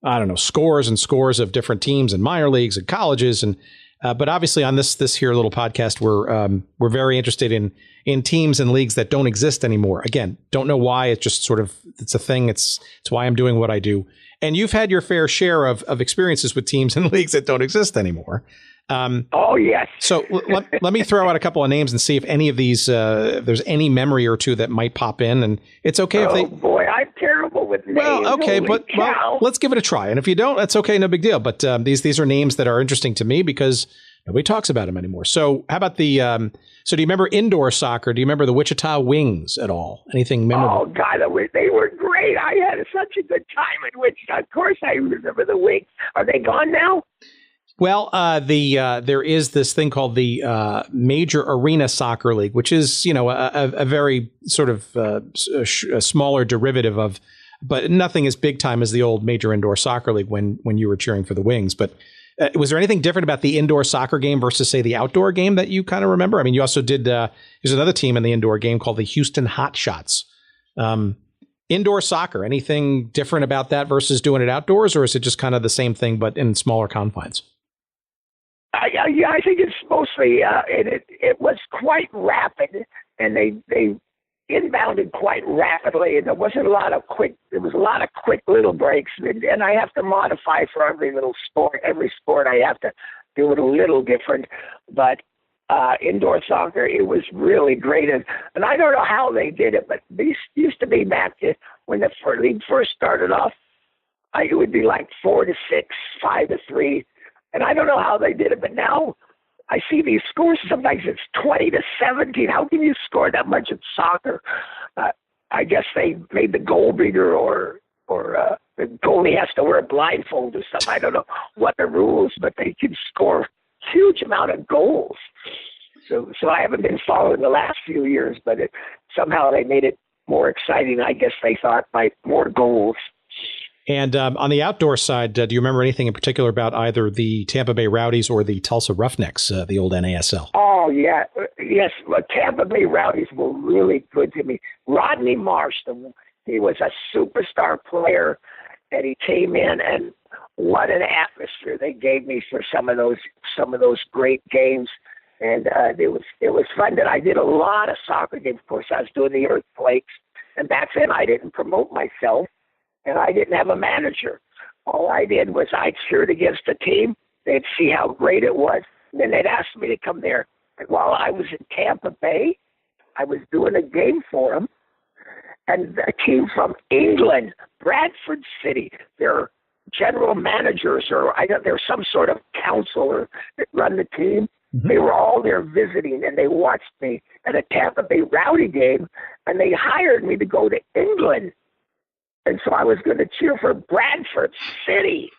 I don't know, scores and scores of different teams in minor leagues and colleges, and but obviously on this here little podcast, we're very interested in teams and leagues that don't exist anymore. Again, don't know why. It's just sort of, it's a thing. It's why I'm doing what I do. And you've had your fair share of experiences with teams and leagues that don't exist anymore. Oh yes. So let me throw out a couple of names and see if any of these, if there's any memory or two that might pop in. And it's okay if they. Oh boy, I'm terrible with Well, okay, but let's give it a try. And if you don't, that's okay, no big deal. But these are names that are interesting to me because nobody talks about them anymore. So how about the? So do you remember indoor soccer? Do you remember the Wichita Wings at all? Anything memorable? Oh God, they were great. I had such a good time in Wichita. Of course, I remember the Wings. Are they gone now? Well, there is this thing called the Major Arena Soccer League, which is, a very sort of a smaller derivative of, but nothing as big time as the old Major Indoor Soccer League when you were cheering for the Wings. But was there anything different about the indoor soccer game versus, say, the outdoor game that you kind of remember? I mean, you also did, there's another team in the indoor game called the Houston Hotshots. Indoor soccer, anything different about that versus doing it outdoors, or is it just kind of the same thing but in smaller confines? Yeah, I think it's mostly it was quite rapid, and they inbounded quite rapidly, and there was a lot of quick little breaks, and I have to modify for every little sport. Every sport I have to do it a little different, but indoor soccer, it was really great, and I don't know how they did it, but these used to be back to when the league first started off. It would be like 4-6, 5-3. And I don't know how they did it, but now I see these scores. Sometimes it's 20-17. How can you score that much in soccer? I guess they made the goal bigger, or the goalie has to wear a blindfold or something. I don't know what the rules, but they can score huge amount of goals. So I haven't been following the last few years, but somehow they made it more exciting. I guess they thought by more goals. And on the outdoor side, do you remember anything in particular about either the Tampa Bay Rowdies or the Tulsa Roughnecks, the old NASL? Oh, yeah. Yes, Tampa Bay Rowdies were really good to me. Rodney Marsh, he was a superstar player, and he came in, and what an atmosphere they gave me for some of those great games. And it was fun. That I did a lot of soccer games. Of course, I was doing the Earthquakes, and back then I didn't promote myself. And I didn't have a manager. All I did was I cheered against the team. They'd see how great it was. And then they'd ask me to come there. And while I was in Tampa Bay, I was doing a game for them. And a team from England, Bradford City, their general managers, or there's some sort of counselor that run the team. Mm-hmm. They were all there visiting, and they watched me at a Tampa Bay Rowdy game, and they hired me to go to England. And so I was going to cheer for Bradford City.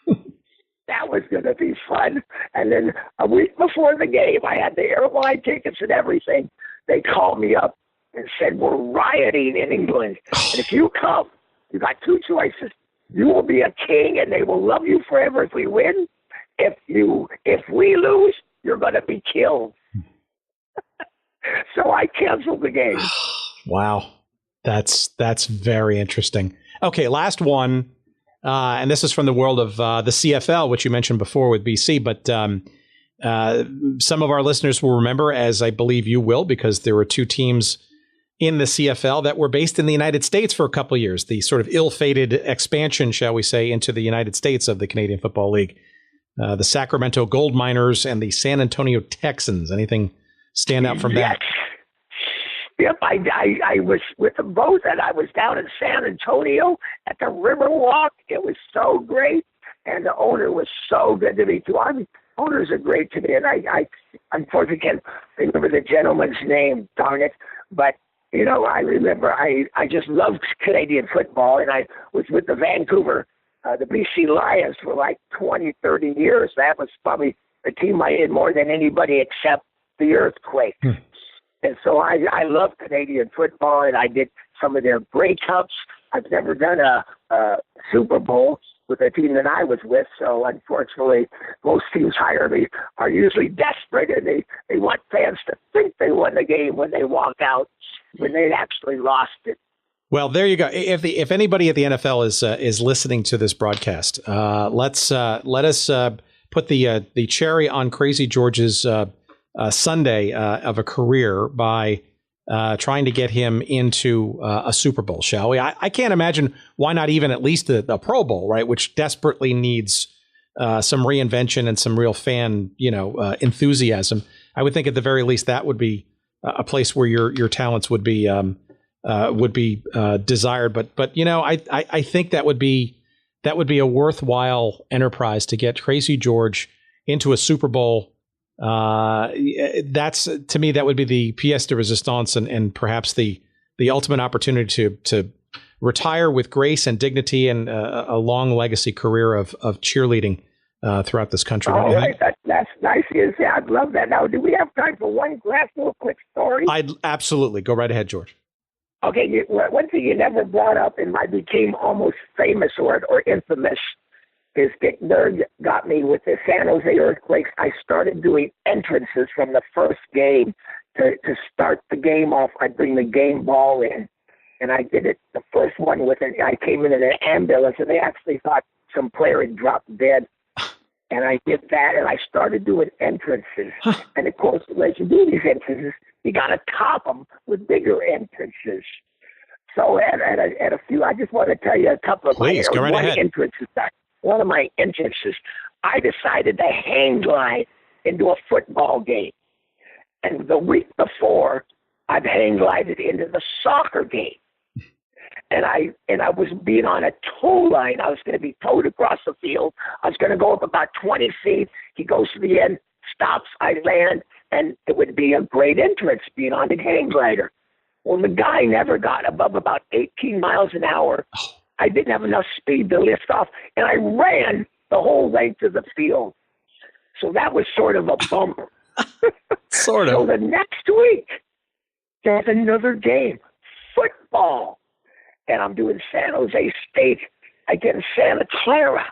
That was going to be fun. And then a week before the game, I had the airline tickets and everything. They called me up and said, we're rioting in England. And if you come, you got two choices. You will be a king, and they will love you forever if we win. If we lose, you're going to be killed. So I canceled the game. Wow. That's very interesting. Okay, last one, and this is from the world of the CFL, which you mentioned before with BC, but some of our listeners will remember, as I believe you will, because there were two teams in the CFL that were based in the United States for a couple of years, the sort of ill-fated expansion, shall we say, into the United States of the Canadian Football League, the Sacramento Gold Miners and the San Antonio Texans. Anything stand out from that? Yep, I was with them both, and I was down in San Antonio at the Riverwalk. It was so great, and the owner was so good to me, too. I mean, owners are great to me, and I unfortunately can't remember the gentleman's name, darn it. But, I remember I just loved Canadian football, and I was with the Vancouver, the BC Lions for like 20, 30 years. That was probably the team I did more than anybody except the Earthquakes. And so I love Canadian football, and I did some of their Grey Cups. I've never done a Super Bowl with the team that I was with, so unfortunately, most teams hire me are usually desperate, and they want fans to think they won the game when they walk out, when they actually lost it. Well, there you go. If anybody at the NFL is listening to this broadcast, let us put the cherry on Crazy George's Sunday of a career by trying to get him into a Super Bowl, shall we? I can't imagine why not even at least the Pro Bowl, right? Which desperately needs some reinvention and some real fan, enthusiasm. I would think at the very least that would be a place where your talents would be would be desired. But I think that would be a worthwhile enterprise to get Krazy George into a Super Bowl. That's, to me, that would be the pièce de résistance and perhaps the ultimate opportunity to retire with grace and dignity and a long legacy career of cheerleading throughout this country. All right, that's nice. Yeah, I'd love that. Now, do we have time for one last little quick story? I'd absolutely. Go right ahead, George. Okay, one thing you never brought up and I became almost famous or infamous is Dick Nerd got me with the San Jose Earthquakes. I started doing entrances from the first game to start the game off. I'd bring the game ball in, and I did it the first one with it. I came in an ambulance, and they actually thought some player had dropped dead. And I did that, and I started doing entrances. And, of course, as you do these entrances, you got to top them with bigger entrances. So at a few, I just want to tell you a couple of Please, go right ahead. entrances. One of my entrances, I decided to hang glide into a football game. And the week before, I'd hang glided into the soccer game. And I was being on a tow line. I was going to be towed across the field. I was going to go up about 20 feet. He goes to the end, stops, I land, and it would be a great entrance being on the hang glider. Well, the guy never got above about 18 miles an hour. I didn't have enough speed to lift off, and I ran the whole length of the field. So that was sort of a bummer. Sort of. So the next week, there's another game, football. And I'm doing San Jose State against Santa Clara.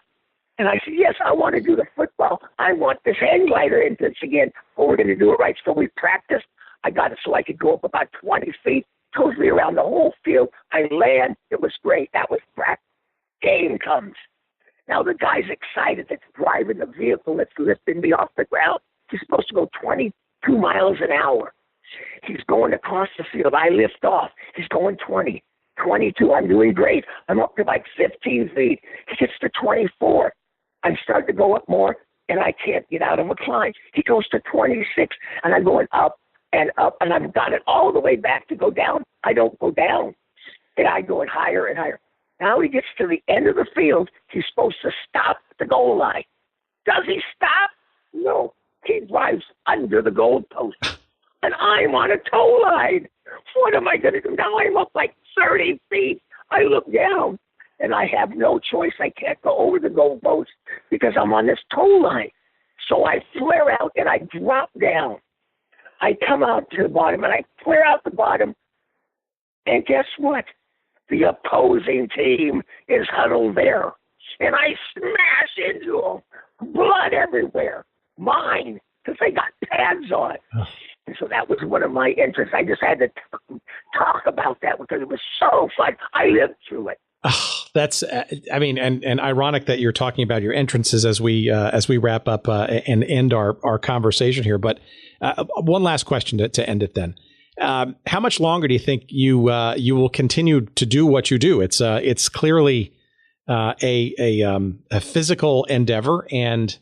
And I said, yes, I want to do the football. I want this hang glider entrance again. But we're going to do it right. So we practiced. I got it so I could go up about 20 feet, tows me around the whole field. I land. It was great. That was practice. Game comes. Now the guy's excited that's driving the vehicle that's lifting me off the ground. He's supposed to go 22 miles an hour. He's going across the field. I lift off. He's going 20. 22, I'm doing great. I'm up to like 15 feet. He gets to 24. I start to go up more, and I can't get out of a climb. He goes to 26, and I'm going up, and I've got it all the way back to go down. I don't go down, and I'm going higher and higher. Now he gets to the end of the field. He's supposed to stop at the goal line. Does he stop? No. He drives under the goal post, and I'm on a tow line. What am I going to do? Now I'm up like 30 feet. I look down, and I have no choice. I can't go over the goalpost because I'm on this tow line. So I flare out, and I drop down. I come out to the bottom, and I flare out the bottom. And guess what? The opposing team is huddled there. And I smash into them. Blood everywhere. Mine, because they got pads on. And so that was one of my interests. I just had to talk about that because it was so fun. I lived through it. Oh, that's, I mean, and ironic that you're talking about your entrances as we wrap up and end our conversation here. But one last question to end it then. How much longer do you think you will continue to do what you do? It's clearly a physical endeavor, and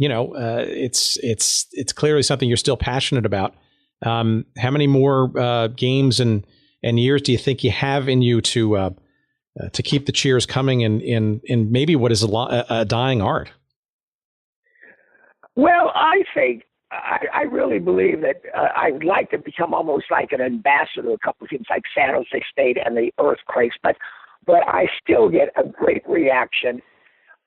it's clearly something you're still passionate about. How many more games and years do you think you have in you to keep the cheers coming in maybe what is a dying art? Well, I think I really believe that I'd like to become almost like an ambassador to a couple of teams like San Jose State and the Earthquakes, but I still get a great reaction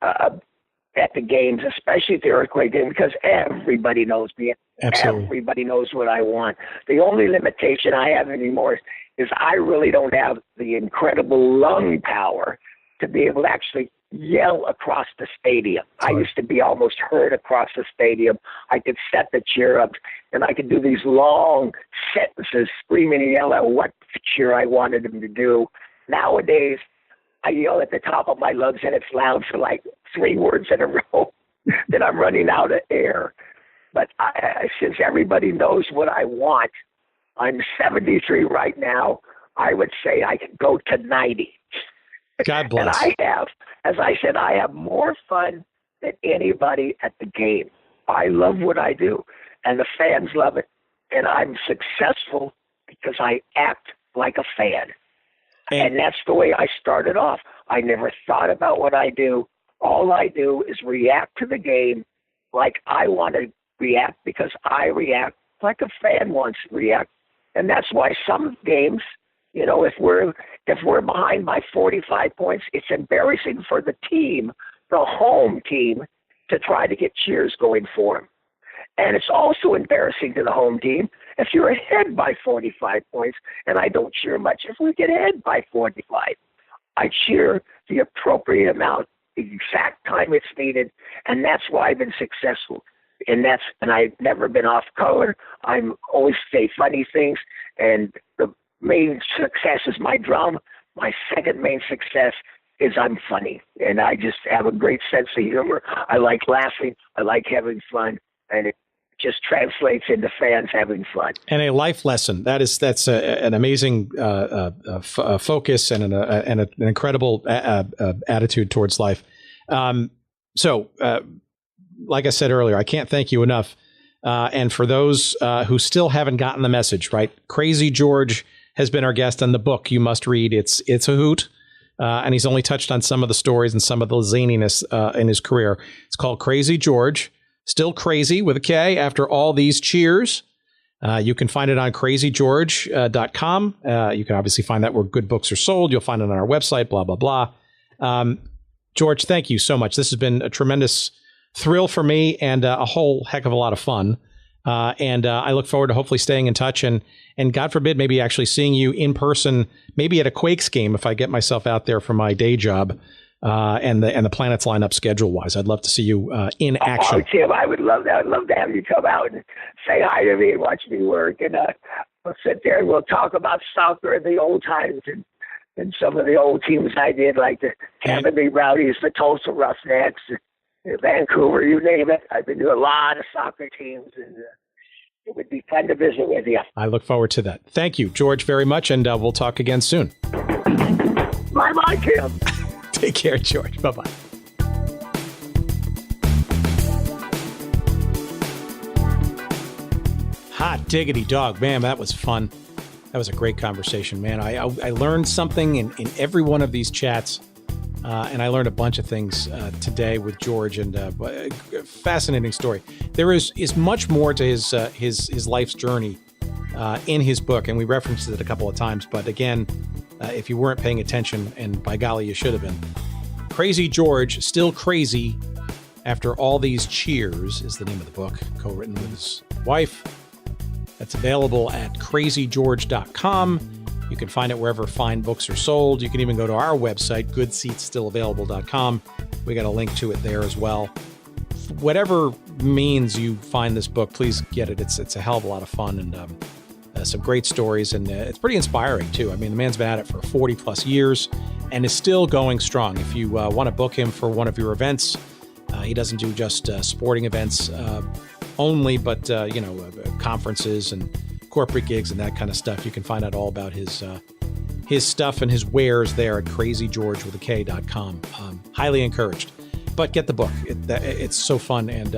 at the games, especially at the Earthquake game, because everybody knows me. Absolutely. Everybody knows what I want. The only limitation I have anymore is I really don't have the incredible lung power to be able to actually yell across the stadium. I used to be almost heard across the stadium. I could set the cheer up, and I could do these long sentences, screaming and yell at what cheer I wanted them to do. Nowadays, I yell at the top of my lungs, and it's loud for like 3 words in a row. Then I'm running out of air. But since everybody knows what I want, I'm 73 right now. I would say I can go to 90. God bless. And I have, as I said, I have more fun than anybody at the game. I love what I do, and the fans love it. And I'm successful because I act like a fan. And that's the way I started off. I never thought about what I do. All I do is react to the game like I want to react, because I react like a fan wants to react. And that's why some games, you know, if we're behind by 45 points, it's embarrassing for the team, the home team, to try to get cheers going for them. And it's also embarrassing to the home team if you're ahead by 45 points, and I don't cheer much if we get ahead by 45. I cheer the appropriate amount, the exact time it's needed, and that's why I've been successful. And I've never been off color. I'm always say funny things, and the main success is my drum. My second main success is I'm funny, and I just have a great sense of humor. I like laughing. I like having fun, and it just translates into fans having fun. And a life lesson. That's an amazing focus and an incredible attitude towards life. So, like I said earlier, I can't thank you enough. And for those who still haven't gotten the message, right? Krazy George has been our guest on the book you must read. It's a hoot. And he's only touched on some of the stories and some of the zaniness in his career. It's called Krazy George. Still crazy with a K after all these cheers. You can find it on crazygeorge.com. You can obviously find that where good books are sold. You'll find it on our website, blah, blah, blah. George, thank you so much. This has been a tremendous thrill for me and a whole heck of a lot of fun. And I look forward to hopefully staying in touch and God forbid, maybe actually seeing you in person, maybe at a Quakes game if I get myself out there for my day job. And the planets line up schedule wise. I'd love to see you in action. Oh, Tim, I would love that. I'd love to have you come out and say hi to me and watch me work. And we'll sit there and we'll talk about soccer and the old times and some of the old teams I did, like the Tampa Bay Rowdies, the Tulsa Roughnecks, Vancouver, you name it. I've been to a lot of soccer teams, and it would be fun to visit with you. I look forward to that. Thank you, George, very much, and we'll talk again soon. Bye-bye, Tim. Take care, George. Bye-bye. Hot diggity dog. Man, that was fun. That was a great conversation, man. I learned something in every one of these chats, and I learned a bunch of things today with George, and fascinating story. There is much more to his life's journey in his book, and we referenced it a couple of times, but again, if you weren't paying attention, and by golly, you should have been. Krazy George, Still Crazy After All These Cheers is the name of the book, co-written with his wife. That's available at crazygeorge.com. You can find it wherever fine books are sold. You can even go to our website, goodseatsstillavailable.com. We got a link to it there as well. Whatever means you find this book, please get it. It's a hell of a lot of fun, and some great stories, and it's pretty inspiring too. I mean, the man's been at it for 40 plus years and is still going strong. If you want to book him for one of your events, he doesn't do just sporting events only, but conferences and corporate gigs and that kind of stuff. You can find out all about his stuff and his wares there at crazygeorge.com. Highly encouraged. But get the book. It's so fun, and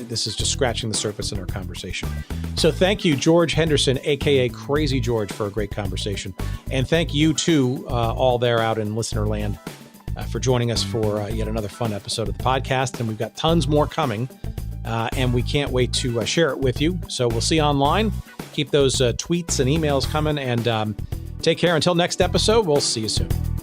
this is just scratching the surface in our conversation. So thank you, George Henderson, a.k.a. Krazy George, for a great conversation. And thank you, too, all there out in listener land, for joining us for yet another fun episode of the podcast. And we've got tons more coming, and we can't wait to share it with you. So we'll see you online. Keep those tweets and emails coming, and take care. Until next episode, we'll see you soon.